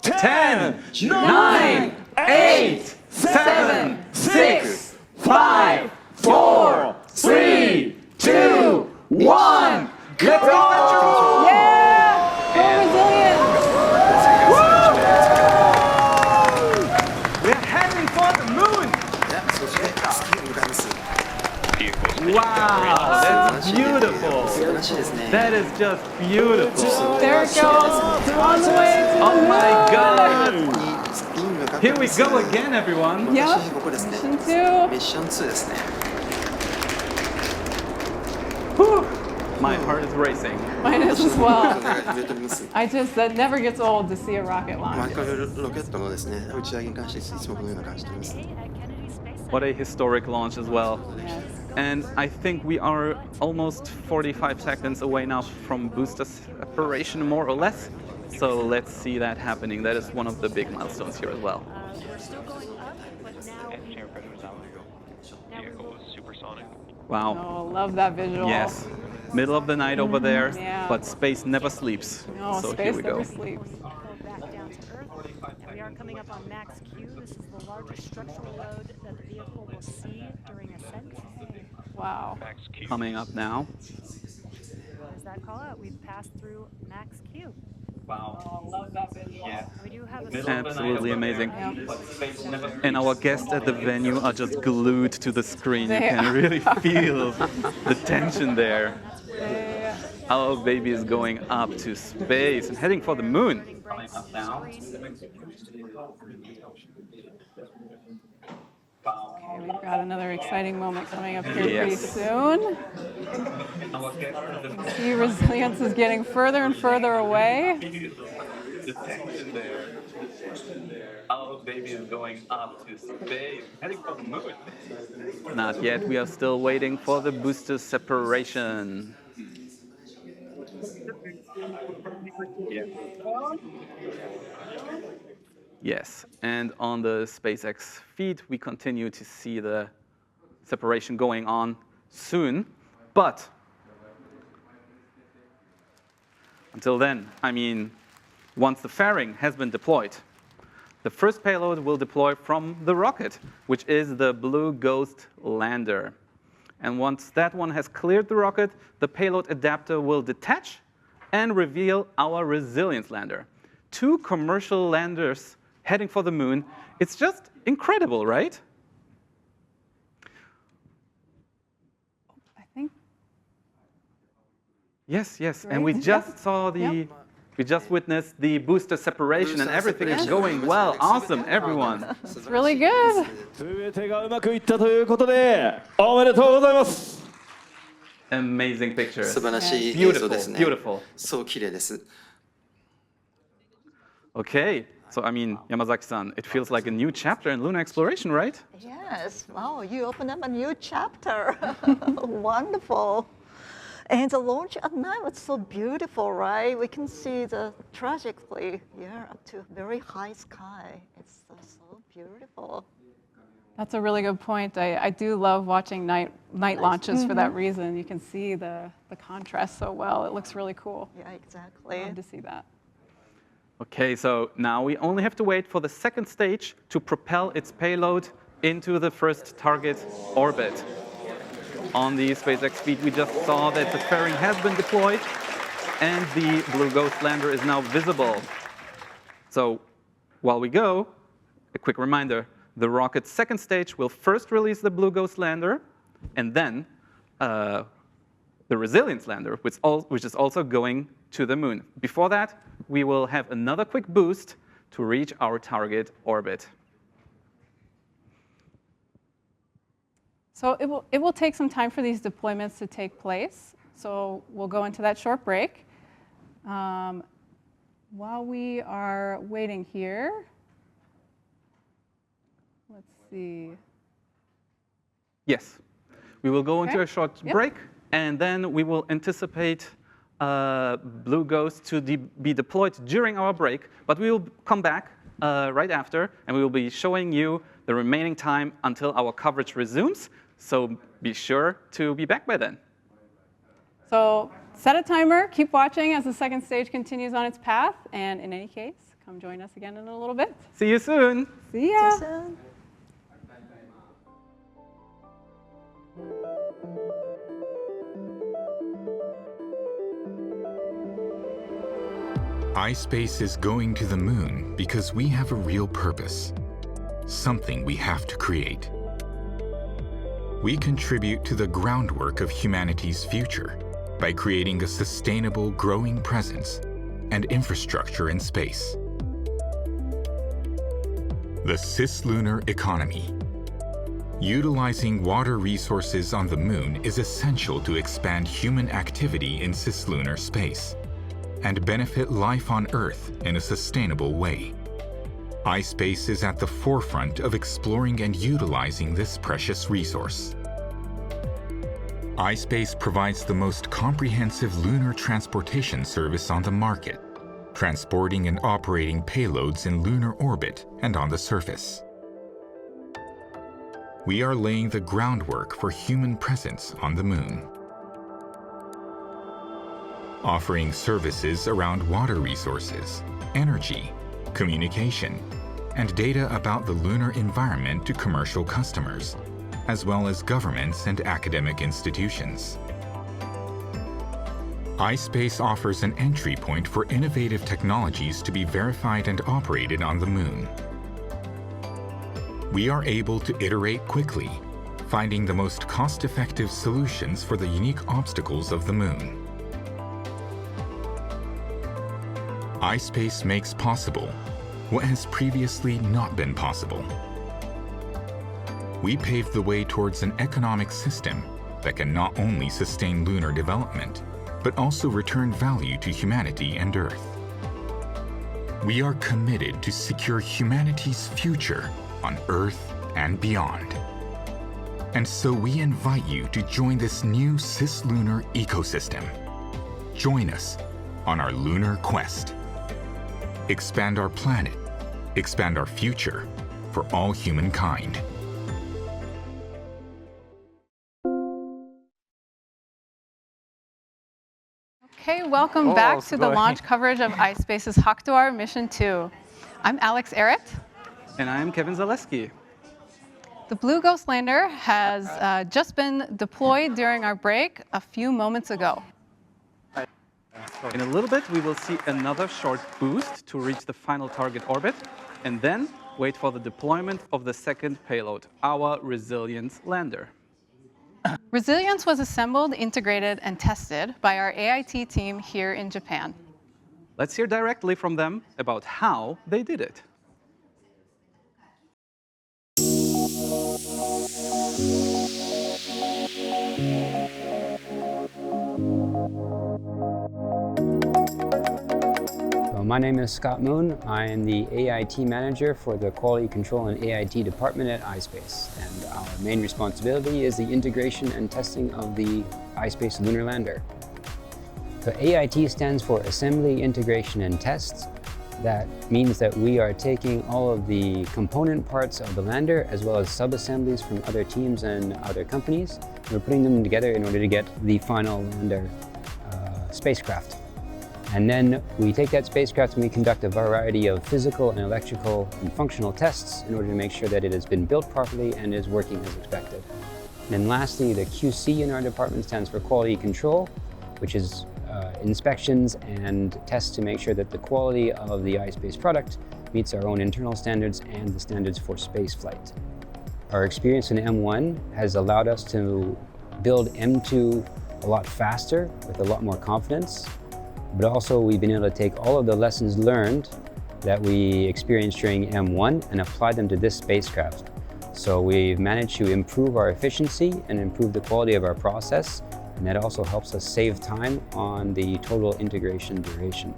10, 9, 8, 7, 6, 5, 4, 3, 2, 1. Let's go! Yeah! Go resilient! We're heading for the moon! そして月に向かいます。 Wow, that's beautiful. 素晴らしいですね。 That is just beautiful. There it goes. On the way to Oh the my moon. god. Here we go again, everyone. Yep. 私ここですね。 Mission 2. ミッション2ですね。 Whew. My heart is racing. Mine is as well. 震えております。 That never gets old to see a rocket 毎 launch. 回ロケットのですね、打ち上げに関していつもこのような感じております。 What a historic launch as well. And I think we are almost 45 seconds away now from booster separation, more or less. So let's see that happening. That is one of the big milestones here as well. We're still going up, but now we're supersonic. Wow. Oh, love that visual. Yes. Middle of the night over there, Yeah. but space never sleeps. No, So space here we go. never sleeps. Back down to Earth, and we are coming up on max Q. This is the largest structural load that the vehicle will see during ascent. Wow. Coming up now. There's that call out. We've passed through max Q. Wow. Oh, love that visual. Yeah. We do have a Absolutely amazing. Yeah. And our guests at the venue are just glued to the screen. You They can are. really feel the tension there. Yeah. Our baby is going up to space and heading for the moon. Okay, we've got another exciting moment coming up here pretty Yes. soon. You can see resilience is getting further and further away. The tension there. Our baby is going up to space, heading for the moon. Not yet. We are still waiting for the booster separation. Yes, and on the SpaceX feed, we continue to see the separation going on soon. But until then, I mean, once the fairing has been deployed, the first payload will deploy from the rocket, which is the Blue Ghost lander. And once that one has cleared the rocket, the payload adapter will detach and reveal our Resilience lander. 2 commercial landers heading for the moon. It's just incredible, right? I think. Yes, yes. Great. And we just Yep. saw the, Yep. we just witnessed the booster separation, and everything is going well. Awesome, everyone. It's really good. 全てがうまくいったということで、おめでとうございます。 Amazing pictures. 素晴らしい映像ですね。 Beautiful. そう綺麗です。 Okay, so I mean, Yamazaki-san, it feels like a new chapter in lunar exploration, right? Yes. Wow, you opened up a new chapter. Wonderful. And the launch at night was so beautiful, right? We can see the trajectory, up to very high sky. It's so beautiful. That's a really good point. I do love watching night launches for that reason. You can see the contrast so well. It looks really cool. Yeah, exactly. Love to see that. Okay, so now we only have to wait for the second stage to propel its payload into the first target orbit. On the SpaceX feed, we just saw that the fairing has been deployed and the Blue Ghost lander is now visible. So while we go, a quick reminder, the rocket's second stage will first release the Blue Ghost lander, and then the Resilience lander, which is also going to the moon. Before that, we will have another quick boost to reach our target orbit. So it will take some time for these deployments to take place. So we'll go into that short break. While we are waiting here, let's see. Yes, we will go into a short break, and then we will anticipate Blue Ghost to be deployed during our break, but we will come back right after, and we will be showing you the remaining time until our coverage resumes, so be sure to be back by then. So set a timer, keep watching as the second stage continues on its path, and in any case, come join us again in a little bit. See you soon. See ya. See you soon. iSpace is going to the moon because we have a real purpose, something we have to create. We contribute to the groundwork of humanity's future by creating a sustainable, growing presence and infrastructure in space. The cislunar economy. Utilizing water resources on the moon is essential to expand human activity in cislunar space and benefit life on Earth in a sustainable way. iSpace is at the forefront of exploring and utilizing this precious resource. iSpace provides the most comprehensive lunar transportation service on the market, transporting and operating payloads in lunar orbit and on the surface. We are laying the groundwork for human presence on the moon, offering services around water resources, energy, communication, and data about the lunar environment to commercial customers, as well as governments and academic institutions. iSpace offers an entry point for innovative technologies to be verified and operated on the moon. We are able to iterate quickly, finding the most cost-effective solutions for the unique obstacles of the moon. iSpace makes possible what has previously not been possible. We paved the way towards an economic system that can not only sustain lunar development, but also return value to humanity and Earth. We are committed to secure humanity's future on Earth and beyond. And so we invite you to join this new cislunar ecosystem. Join us on our lunar quest. Expand our planet, expand our future for all humankind. Okay, welcome back to the launch coverage of iSpace's HAKUTO-R Mission 2. I'm Alex Arrett. And I'm Kevin Zaleski. The Blue Ghost lander has just been deployed during our break a few moments ago. In a little bit, we will see another short boost to reach the final target orbit, and then wait for the deployment of the second payload, our Resilience lander. Resilience was assembled, integrated, and tested by our AIT team here in Japan. Let's hear directly from them about how they did it. My name is Scott Moon. I am the AIT manager for the Quality Control and AIT department at iSpace. And our main responsibility is the integration and testing of the iSpace lunar lander. So AIT stands for Assembly, Integration, and Tests. That means that we are taking all of the component parts of the lander as well as sub-assemblies from other teams and other companies. We're putting them together in order to get the final lander spacecraft. And then we take that spacecraft and we conduct a variety of physical and electrical and functional tests in order to make sure that it has been built properly and is working as expected. And then lastly, the QC in our department stands for quality control, which is inspections and tests to make sure that the quality of the iSpace product meets our own internal standards and the standards for space flight. Our experience in M1 has allowed us to build M2 a lot faster with a lot more confidence, but also we've been able to take all of the lessons learned that we experienced during M1 and apply them to this spacecraft. So we've managed to improve our efficiency and improve the quality of our process, and that also helps us save time on the total integration duration.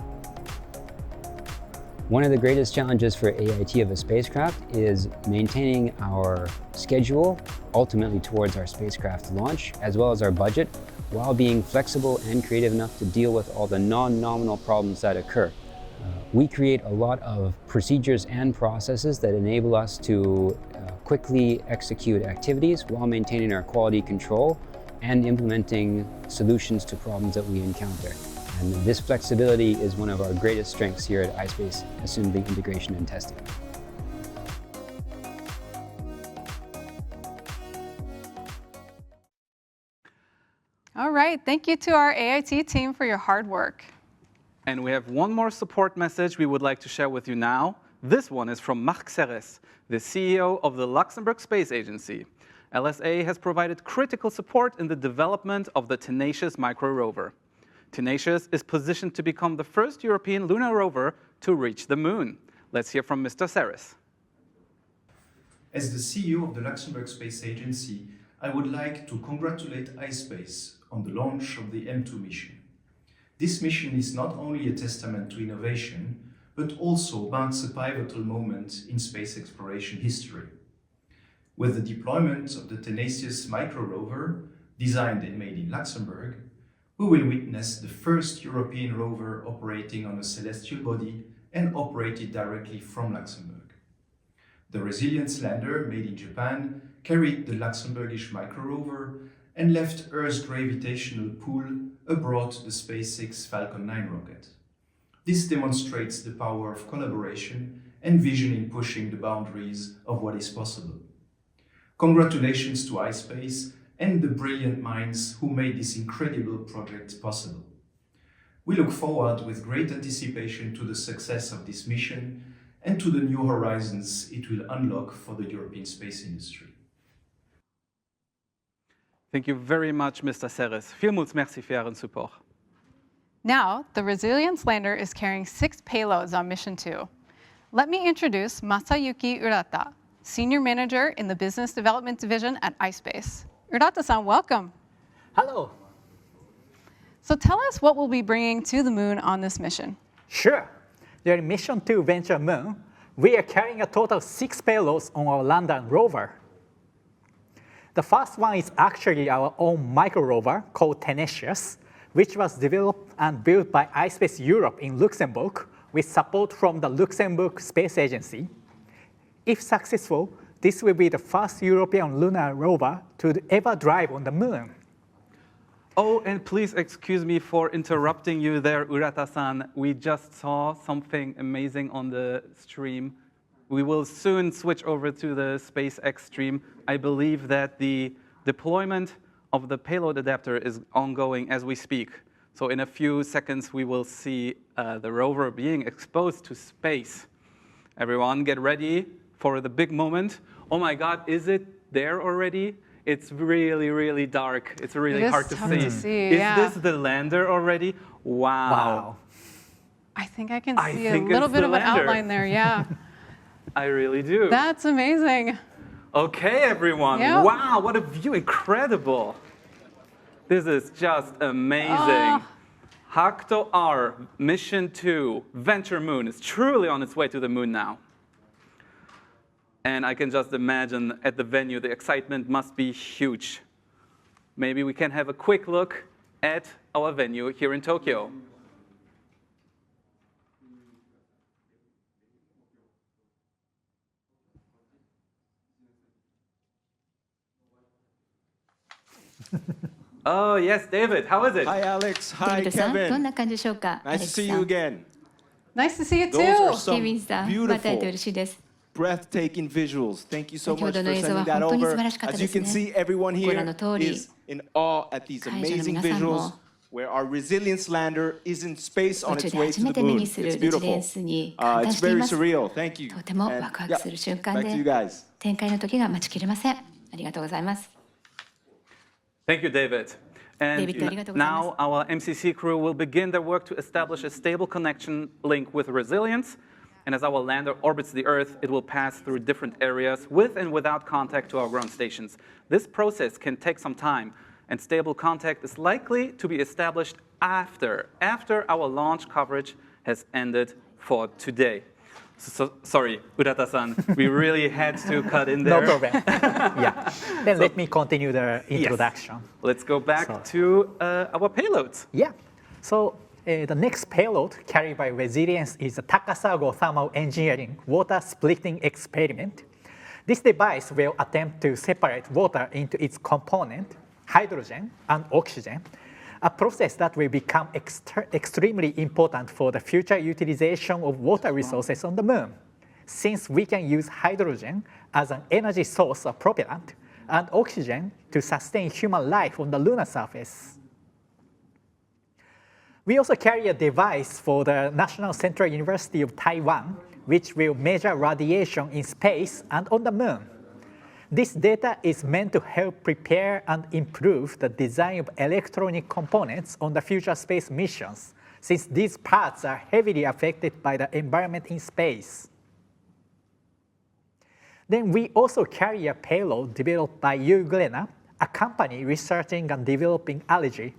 One of the greatest challenges for AIT of a spacecraft is maintaining our schedule ultimately towards our spacecraft launch, as well as our budget, while being flexible and creative enough to deal with all the non-nominal problems that occur. We create a lot of procedures and processes that enable us to quickly execute activities while maintaining our quality control and implementing solutions to problems that we encounter. And this flexibility is one of our greatest strengths here at iSpace Assembly Integration and Testing. All right, thank you to our AIT team for your hard work. And we have one more support message we would like to share with you now. This one is from Marc Serres, the CEO of the Luxembourg Space Agency. LSA has provided critical support in the development of the Tenacious micro rover. Tenacious is positioned to become the first European lunar rover to reach the moon. Let's hear from Mr. Serres. As the CEO of the Luxembourg Space Agency, I would like to congratulate iSpace on the launch of the M2 mission. This mission is not only a testament to innovation, but also marks a pivotal moment in space exploration history. With the deployment of the Tenacious micro rover, designed and made in Luxembourg, we will witness the first European rover operating on a celestial body and operated directly from Luxembourg. The Resilience lander, made in Japan, carried the Luxembourgish micro rover and left Earth's gravitational pull aboard the SpaceX Falcon 9 rocket. This demonstrates the power of collaboration and vision in pushing the boundaries of what is possible. Congratulations to iSpace and the brilliant minds who made this incredible project possible. We look forward with great anticipation to the success of this mission and to the new horizons it will unlock for the European space industry. Thank you very much, Mr. Serres. Vielmals merci für Ihren Support. Now, the Resilience lander is carrying 6 payloads on Mission 2. Let me introduce Masayuki Urata, Senior Manager in the Business Development Division at iSpace. Urata-san, welcome. Hello. So tell us what we'll be bringing to the moon on this mission. Sure. During Mission 2 Venture Moon, we are carrying a total of 6 payloads on our lander and rover. The first one is actually our own micro rover called Tenacious, which was developed and built by iSpace Europe in Luxembourg with support from the Luxembourg Space Agency. If successful, this will be the first European lunar rover to ever drive on the moon. Oh, and please excuse me for interrupting you there, Urata-san. We just saw something amazing on the stream. We will soon switch over to the SpaceX stream. I believe that the deployment of the payload adapter is ongoing as we speak. So in a few seconds, we will see the rover being exposed to space. Everyone, get ready for the big moment. Oh my God, is it there already? It's really, really dark. It's really hard to see. Is this the lander already? Wow. I think I can see a little bit of an outline there, yeah. I really do. That's amazing. Okay, everyone. Yep. Wow, what a view. Incredible. This is just amazing. HAKUTO-R Mission 2 Venture Moon is truly on its way to the moon now. And I can just imagine at the venue, the excitement must be huge. Maybe we can have a quick look at our venue here in Tokyo. Oh, yes, David, how is it? Hi, Alex. Hi, Kevin. どんな感じでしょうか？ Nice to see you again. Nice to see you too. Those are some ケビンさん、また会えて嬉しいです。breathtaking visuals. Thank you so 先ほ much ど for の映像 sending は that 本当に素 over. 晴らしかった As で you す can ね。 see, everyone ご覧 here の通り、 is in awe at these 会場の amazing 皆さんも visuals where our resilience lander is in space 宇 on 宙 its で way 初 to め the て目 moon. にする It's レジデン beautiful. スに感 It's 嘆してい very ます。 surreal. Thank you. とても And ワクワクする瞬間 back to you で、 guys. 展開の時が待ちきれません。ありがとうございます。 Thank you, David. And David, ありがとうございます。 now our MCC crew will begin their work to establish a stable connection link with resilience. And as our lander orbits the Earth, it will pass through different areas with and without contact to our ground stations. This process can take some time, and stable contact is likely to be established after our launch coverage has ended for today. Sorry, Urata-san, we really had to cut in there. No problem. Yeah. Then let me continue the introduction. Yes. Let's go back to our payloads. Yeah. So the next payload carried by Resilience is the Takasago Thermal Engineering Water Splitting Experiment. This device will attempt to separate water into its component, hydrogen and oxygen, a process that will become extremely important for the future utilization of water resources on the moon, since we can use hydrogen as an energy source or propellant and oxygen to sustain human life on the lunar surface. We also carry a device for the National Central University of Taiwan, which will measure radiation in space and on the moon. This data is meant to help prepare and improve the design of electronic components on the future space missions, since these parts are heavily affected by the environment in space. Then we also carry a payload developed by Euglena, a company researching and developing algae.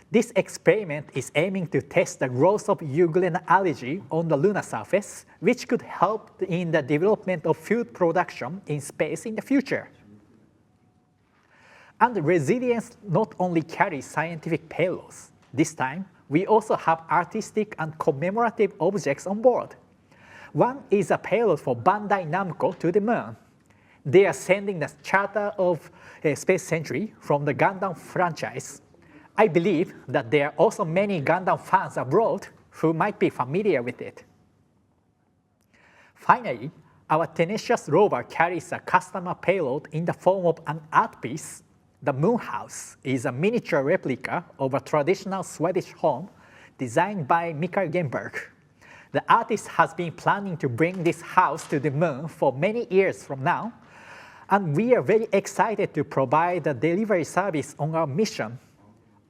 This experiment is aiming to test the growth of Euglena algae on the lunar surface, which could help in the development of food production in space in the future. And Resilience not only carries scientific payloads. This time, we also have artistic and commemorative objects on board. One is a payload for Bandai Namco to the moon. They are sending the Charter of Space Century from the Gundam franchise. I believe that there are also many Gundam fans abroad who might be familiar with it. Finally, our Tenacious rover carries a customer payload in the form of an art piece. The Moon House is a miniature replica of a traditional Swedish home designed by Mikael Genberg. The artist has been planning to bring this house to the moon for many years from now, and we are very excited to provide the delivery service on our mission.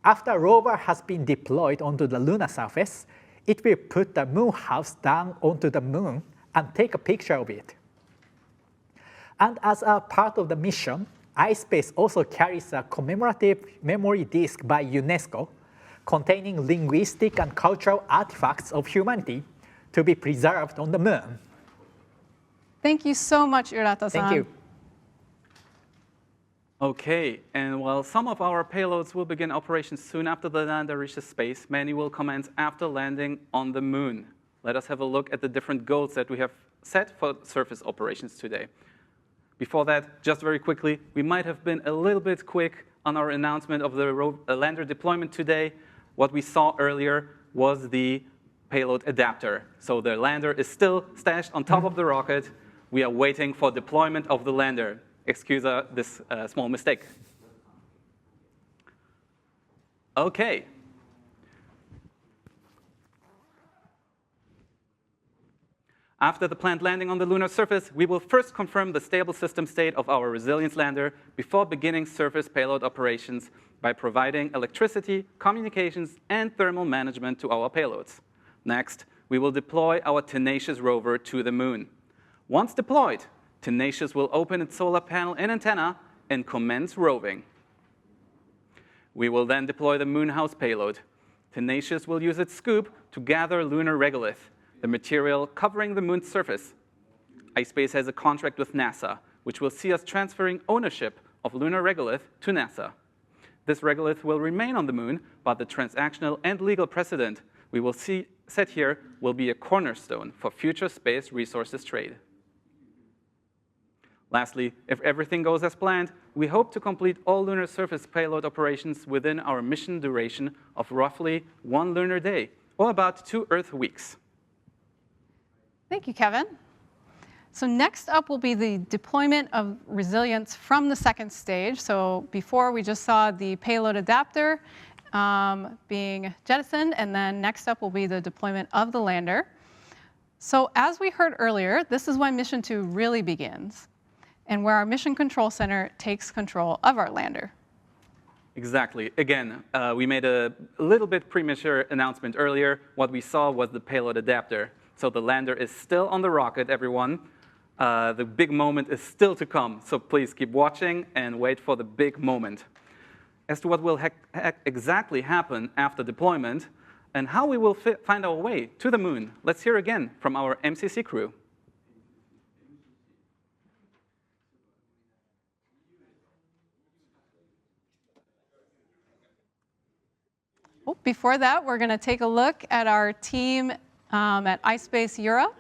After a rover has been deployed onto the lunar surface, it will put the Moon House down onto the moon and take a picture of it. And as a part of the mission, ispace also carries a commemorative memory disk by UNESCO containing linguistic and cultural artifacts of humanity to be preserved on the moon. Thank you so much, Urata-san. Thank you. Okay, and while some of our payloads will begin operations soon after the lander reaches space, many will commence after landing on the moon. Let us have a look at the different goals that we have set for surface operations today. Before that, just very quickly, we might have been a little bit quick on our announcement of the lander deployment today. What we saw earlier was the payload adapter. So the lander is still stashed on top of the rocket. We are waiting for deployment of the lander. Excuse this small mistake. Okay. After the planned landing on the lunar surface, we will first confirm the stable system state of our Resilience lander before beginning surface payload operations by providing electricity, communications, and thermal management to our payloads. Next, we will deploy our Tenacious rover to the moon. Once deployed, Tenacious will open its solar panel and antenna and commence roving. We will then deploy the Moon House payload. Tenacious will use its scoop to gather lunar regolith, the material covering the moon's surface. ispace has a contract with NASA, which will see us transferring ownership of lunar regolith to NASA. This regolith will remain on the moon, but the transactional and legal precedent we will set here will be a cornerstone for future space resources trade. Lastly, if everything goes as planned, we hope to complete all lunar surface payload operations within our mission duration of roughly 1 lunar day, or about 2 Earth weeks. Thank you, Kevin. So next up will be the deployment of resilience from the second stage. So before we just saw the payload adapter being jettisoned, and then next up will be the deployment of the lander. So as we heard earlier, this is when Mission 2 really begins, and where our Mission Control Center takes control of our lander. Exactly. Again, we made a little bit premature announcement earlier. What we saw was the payload adapter. So the lander is still on the rocket, everyone. The big moment is still to come. So please keep watching and wait for the big moment. As to what will exactly happen after deployment and how we will find our way to the moon, let's hear again from our MCC crew. Oh, before that, we're going to take a look at our team at ispace Europe.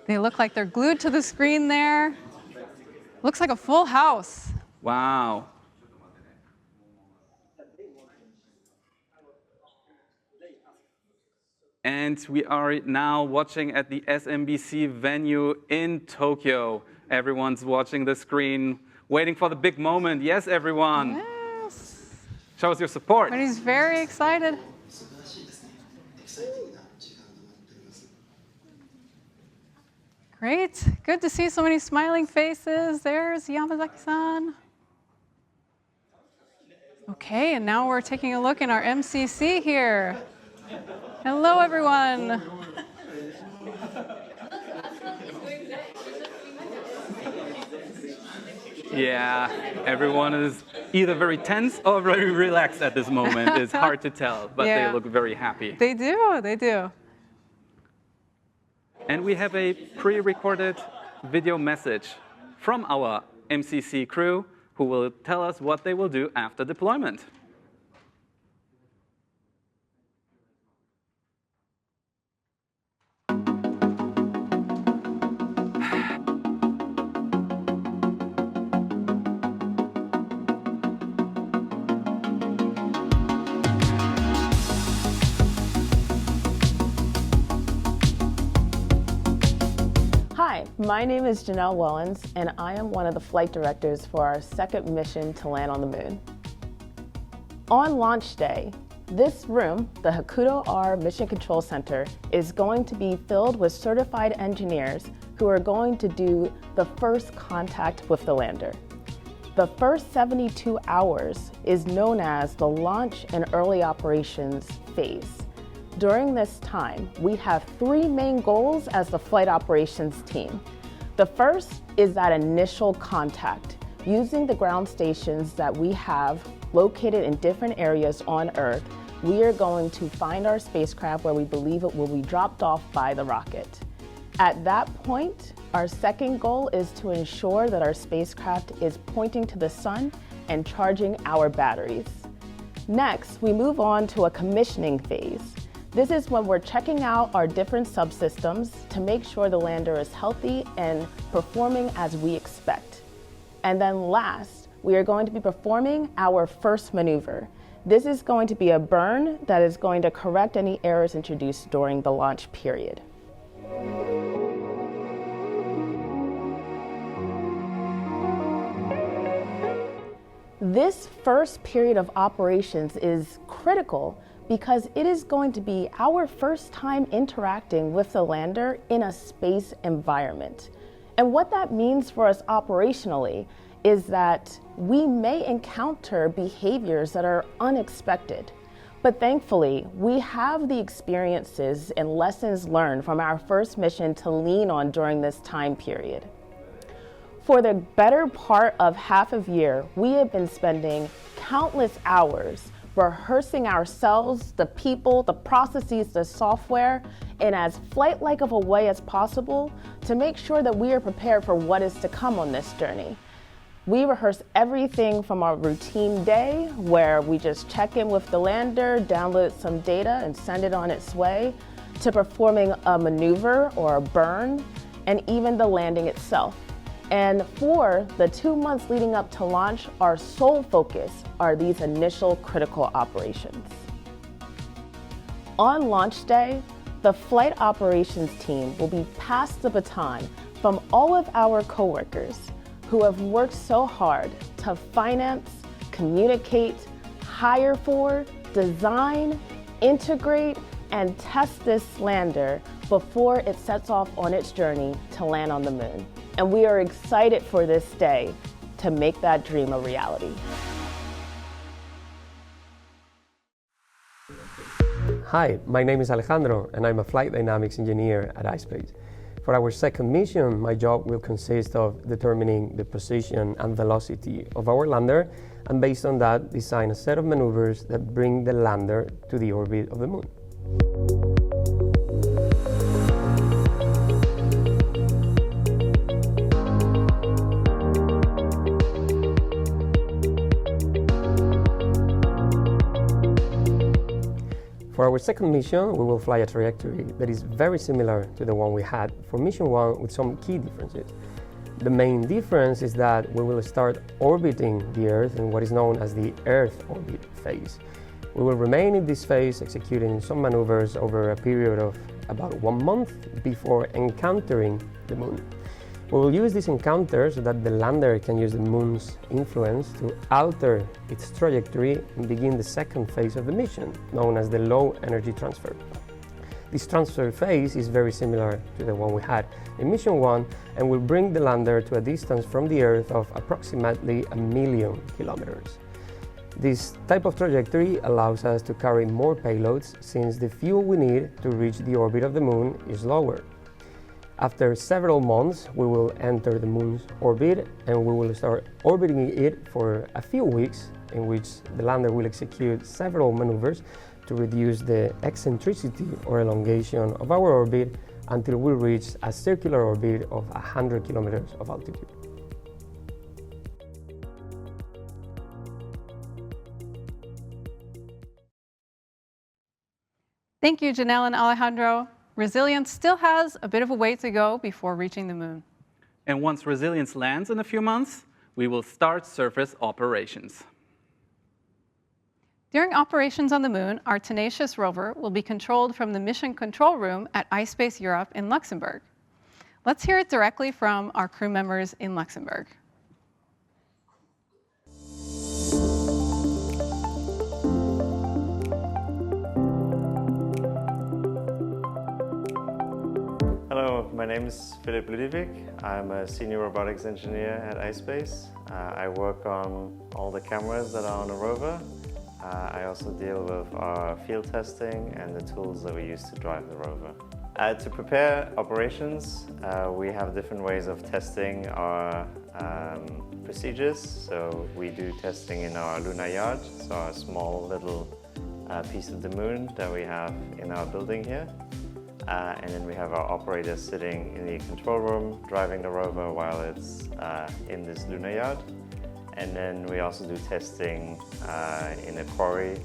They look like they're glued to the screen there. Looks like a full house. Wow. And we are now watching at the SMBC venue in Tokyo. Everyone's watching the screen, waiting for the big moment. Yes, everyone. Yes. Show us your support. But he's very excited. Great. Good to see so many smiling faces. There's Yamazaki-san. Okay, and now we're taking a look in our MCC here. Hello, everyone. Yeah, everyone is either very tense or very relaxed at this moment. It's hard to tell, but Yeah. they look very happy. They do, they do. And we have a pre-recorded video message from our MCC crew who will tell us what they will do after deployment. Hi, my name is Janelle Wellens, and I am one of the flight directors for our second mission to land on the moon. On launch day, this room, the HAKUTO-R Mission Control Center, is going to be filled with certified engineers who are going to do the first contact with the lander. The first 72 hours is known as the launch and early operations phase. During this time, we have three main goals as the flight operations team. The first is that initial contact. Using the ground stations that we have located in different areas on Earth, we are going to find our spacecraft where we believe it will be dropped off by the rocket. At that point, our second goal is to ensure that our spacecraft is pointing to the sun and charging our batteries. Next, we move on to a commissioning phase. This is when we're checking out our different subsystems to make sure the lander is healthy and performing as we expect. And then last, we are going to be performing our first maneuver. This is going to be a burn that is going to correct any errors introduced during the launch period. This first period of operations is critical because it is going to be our first time interacting with the lander in a space environment. And what that means for us operationally is that we may encounter behaviors that are unexpected. But thankfully, we have the experiences and lessons learned from our first mission to lean on during this time period. For the better part of half a year, we have been spending countless hours rehearsing ourselves, the people, the processes, the software, in as flight-like of a way as possible to make sure that we are prepared for what is to come on this journey. We rehearse everything from our routine day, where we just check in with the lander, download some data, and send it on its way, to performing a maneuver or a burn, and even the landing itself. And for the 2 months leading up to launch, our sole focus are these initial critical operations. On launch day, the flight operations team will be passed the baton from all of our coworkers who have worked so hard to finance, communicate, hire for, design, integrate, and test this lander before it sets off on its journey to land on the moon. And we are excited for this day to make that dream a reality. Hi, my name is Alejandro, and I'm a flight dynamics engineer at ispace. For our second mission, my job will consist of determining the position and velocity of our lander, and based on that, design a set of maneuvers that bring the lander to the orbit of the moon. For our second mission, we will fly a trajectory that is very similar to the one we had for mission 1 with some key differences. The main difference is that we will start orbiting the Earth in what is known as the Earth orbit phase. We will remain in this phase executing some maneuvers over a period of about 1 month before encountering the Moon. We will use this encounter so that the lander can use the Moon's influence to alter its trajectory and begin the second phase of the mission, known as the low energy transfer. This transfer phase is very similar to the one we had in mission 1 and will bring the lander to a distance from the Earth of approximately 1 million kilometers. This type of trajectory allows us to carry more payloads since the fuel we need to reach the orbit of the Moon is lower. After several months, we will enter the Moon's orbit and we will start orbiting it for a few weeks, in which the lander will execute several maneuvers to reduce the eccentricity or elongation of our orbit until we reach a circular orbit of 100 kilometers of altitude. Thank you, Janelle and Alejandro. Resilience still has a bit of a way to go before reaching the moon. And once Resilience lands in a few months, we will start surface operations. During operations on the moon, our Tenacious rover will be controlled from the mission control room at ispace Europe in Luxembourg. Let's hear it directly from our crew members in Luxembourg. Hello, my name is Philip Ludwig. I'm a senior robotics engineer at ispace. I work on all the cameras that are on the rover. I also deal with our field testing and the tools that we use to drive the rover. To prepare operations, we have different ways of testing our procedures. So we do testing in our lunar yard, so our small little piece of the moon that we have in our building here. And then we have our operators sitting in the control room, driving the rover while it's in this lunar yard. And then we also do testing in a quarry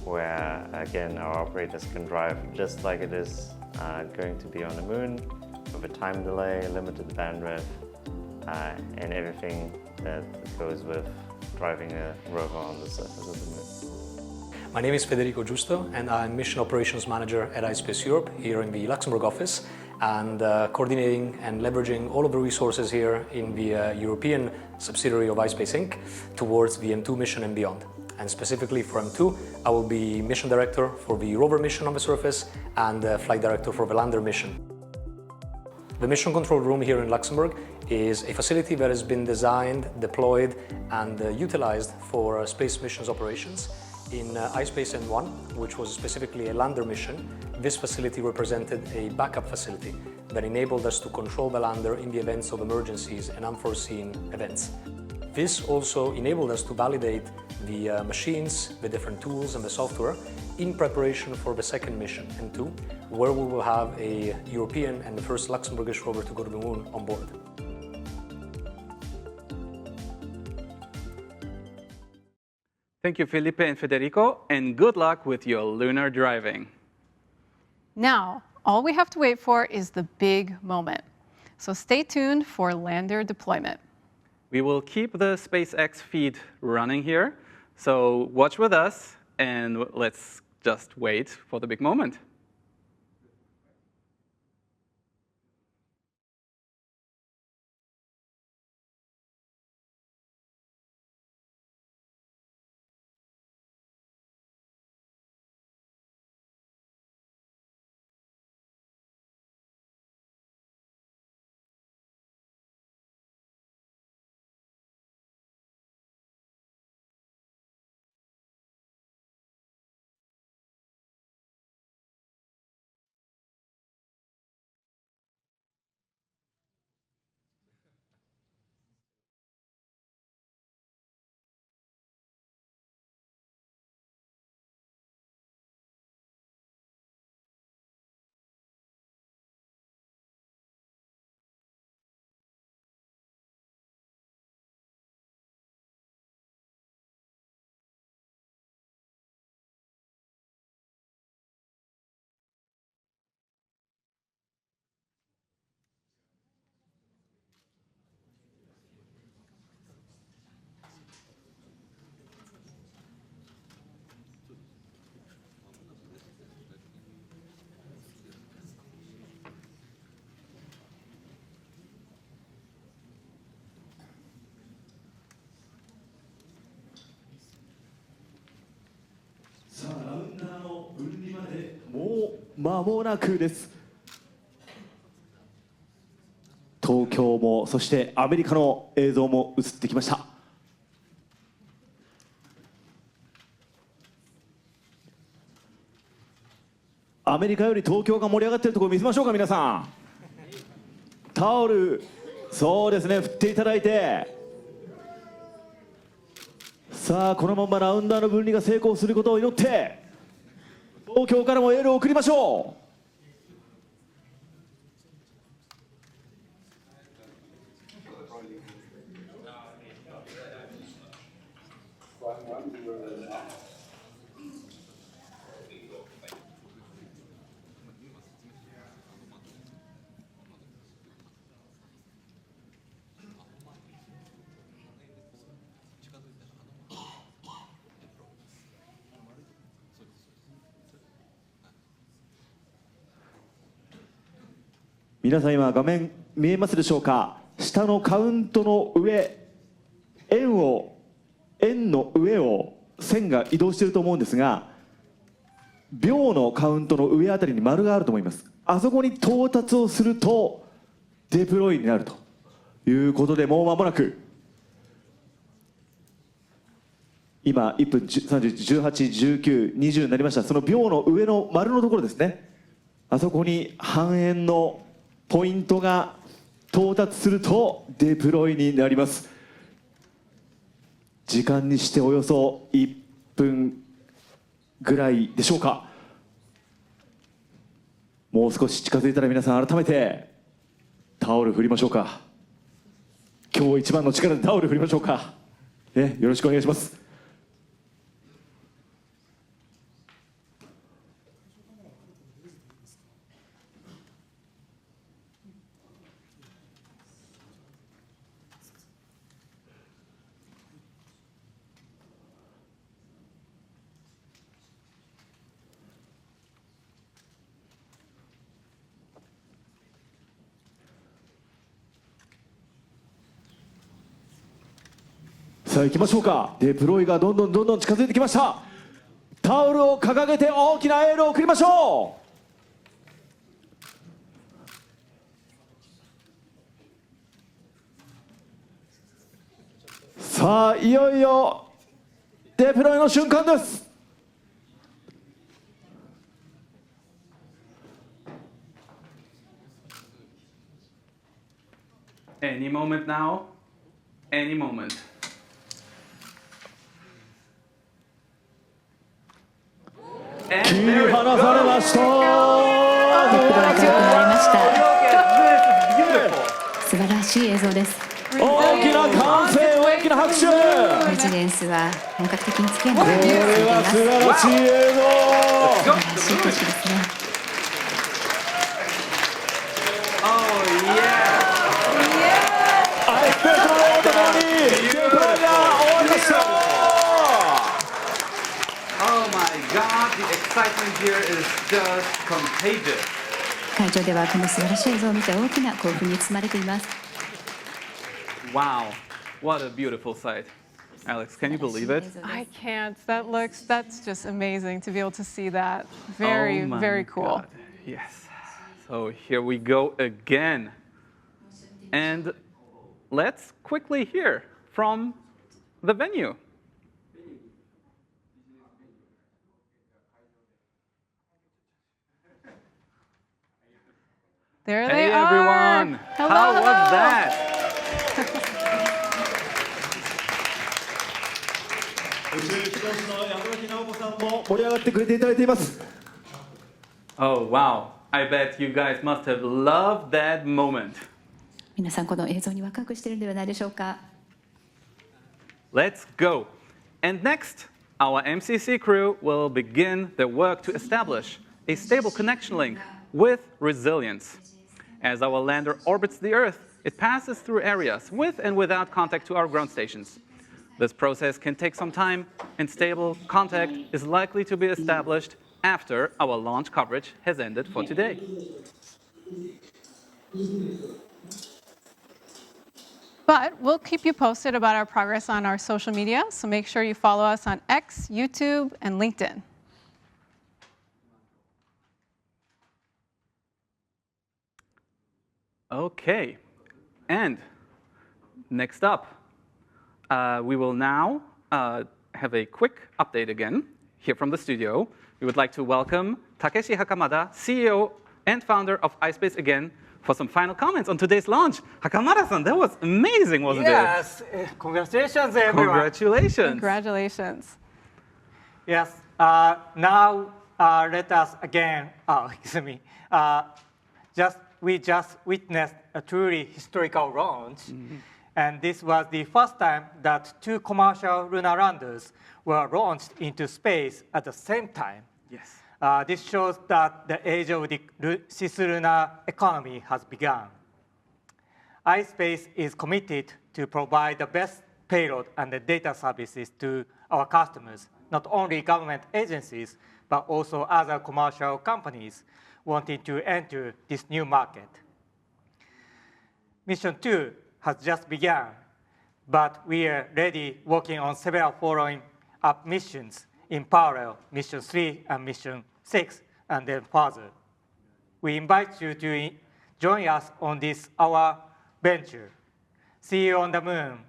where, again, our operators can drive just like it is going to be on the moon, with a time delay, limited bandwidth, and everything that goes with driving a rover on the surface of the moon. My name is Federico Giusto, and I'm Mission Operations Manager at ispace Europe here in the Luxembourg office, and coordinating and leveraging all of the resources here in the European subsidiary of ispace Inc. towards the M2 mission and beyond. And specifically for M2, I will be Mission Director for the rover mission on the surface and Flight Director for the lander mission. The Mission Control Room here in Luxembourg is a facility that has been designed, deployed, and utilized for space missions operations. In ispace N1, which was specifically a lander mission, this facility represented a backup facility that enabled us to control the lander in the events of emergencies and unforeseen events. This also enabled us to validate the machines, the different tools and the software in preparation for the second mission, N2, where we will have a European and the first Luxembourgish rover to go to the moon on board. Thank you, Felipe and Federico, and good luck with your lunar driving. Now, all we have to wait for is the big moment. So stay tuned for lander deployment. We will keep the SpaceX feed running here, so watch with us, and let's just wait for the big moment. 間もなくです。東京もそしてアメリカの映像も映ってきました。アメリカより東京が盛り上がっているところ見せましょうか。皆さんタオル、そうですね、振っていただいて、さあこのままラウンダーの分離が成功することを祈って東京からもエールを送りましょう。皆さん今画面見えますでしょうか。下のカウントの上、円の上を線が移動していると思うんですが、秒のカウントの上あたりに丸があると思います。あそこに到達をするとデプロイになるということで、もう間もなく今1分30、18、19、20になりました。その秒の上の丸のところですね、あそこに半円のポイントが到達するとデプロイになります。時間にしておよそ1分ぐらいでしょうか。もう少し近づいたら皆さん改めてタオル振りましょうか。今日一番の力でタオル振りましょうか、ね、よろしくお願いします。さあ行きましょうか。デプロイがどんどん近づいてきました。タオルを掲げて大きなエールを送りましょう。さあいよいよデプロイの瞬間です。Any moment now, any moment. 切り離されました。角度が高くなりました。素晴らしい映像です。大きな歓声、大きな拍手。レジデンスは本格的に付き合いが続いています。素晴らしい映像。素晴らしい景色ですね。アイスペースのローとともにデプロイが終わりました。Oh my God, the excitement here is just contagious. 会場ではこの素晴らしい映像を見て大きな興奮に包まれています。Wow, what a beautiful sight. Alex, can you believe it? I can't. That's just amazing to be able to see that. Very, very cool. God. Yes. So here we go again. And let's quickly hear from the venue. There hey they are. Everyone. Hello. How was that? Oh wow. I bet you guys must have loved that moment. 皆さんこの映像にワクワクしているのではないでしょうか。Let's go. And next, our MCC crew will begin their work to establish a stable connection link with resilience. As our lander orbits the Earth, it passes through areas with and without contact to our ground stations. This process can take some time, and stable contact is likely to be established after our launch coverage has ended for today. But we'll keep you posted about our progress on our social media, so make sure you follow us on X, YouTube, and LinkedIn. Okay, and next up, we will now have a quick update again here from the studio. We would like to welcome Takeshi Hakamada, CEO and founder of ispace again, for some final comments on today's launch. Hakamada-san, that was amazing, wasn't it? Yes, congratulations, everyone. Congratulations. Congratulations. Yes, now let us again, we just witnessed a truly historical launch. And this was the first time that 2 commercial lunar landers were launched into space at the same time. Yes. This shows that the age of the cislunar economy has begun. ispace is committed to provide the best payload and the data services to our customers, not only government agencies, but also other commercial companies wanting to enter this new market. Mission 2 has just begun, but we are ready working on several following up missions in parallel, Mission 3 and Mission 6, and then further. We invite you to join us on this, our venture. See you on the moon.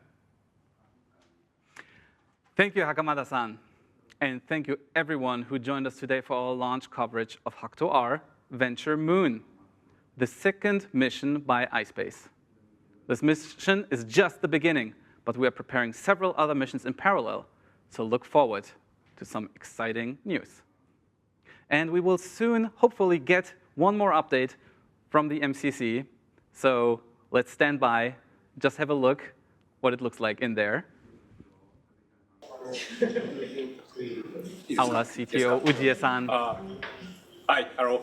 Thank you, Hakamada-san. And thank you, everyone who joined us today for our launch coverage of HAKUTO-R Venture Moon, the 2nd mission by ispace. This mission is just the beginning, but we are preparing several other missions in parallel, so look forward to some exciting news. And we will soon, hopefully, get one more update from the MCC, so let's stand by, just have a look what it looks like in there. Our CTO, Ujie-san. Hi, hello.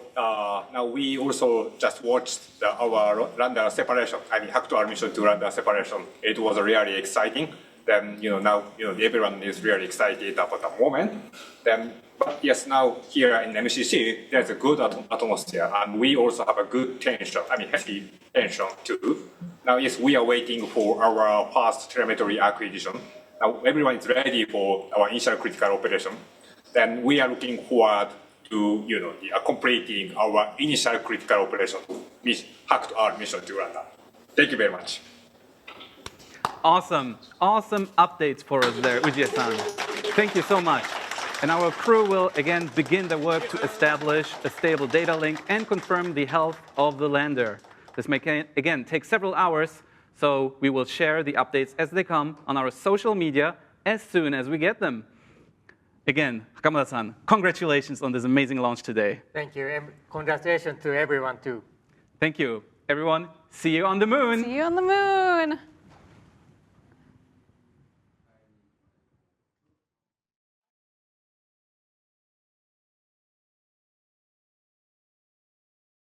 Now we also just watched our lander separation. HAKUTO-R mission to lander separation. It was really exciting. Then now everyone is really excited about the moment. Then, but yes, now here in MCC there's a good atmosphere, and we also have a good tension. Healthy tension too. Now yes, we are waiting for our first telemetry acquisition. Now everyone is ready for our initial critical operation. Then we are looking forward to completing our initial critical operation, HAKUTO-R mission to lander. Thank you very much. Awesome, awesome updates for us there, Ujie-san. Thank you so much. And our crew will again begin the work to establish a stable data link and confirm the health of the lander. This may again take several hours, so we will share the updates as they come on our social media as soon as we get them. Again, Hakamada-san, congratulations on this amazing launch today. Thank you, and congratulations to everyone too. Thank you, everyone. See you on the moon. See you on the moon.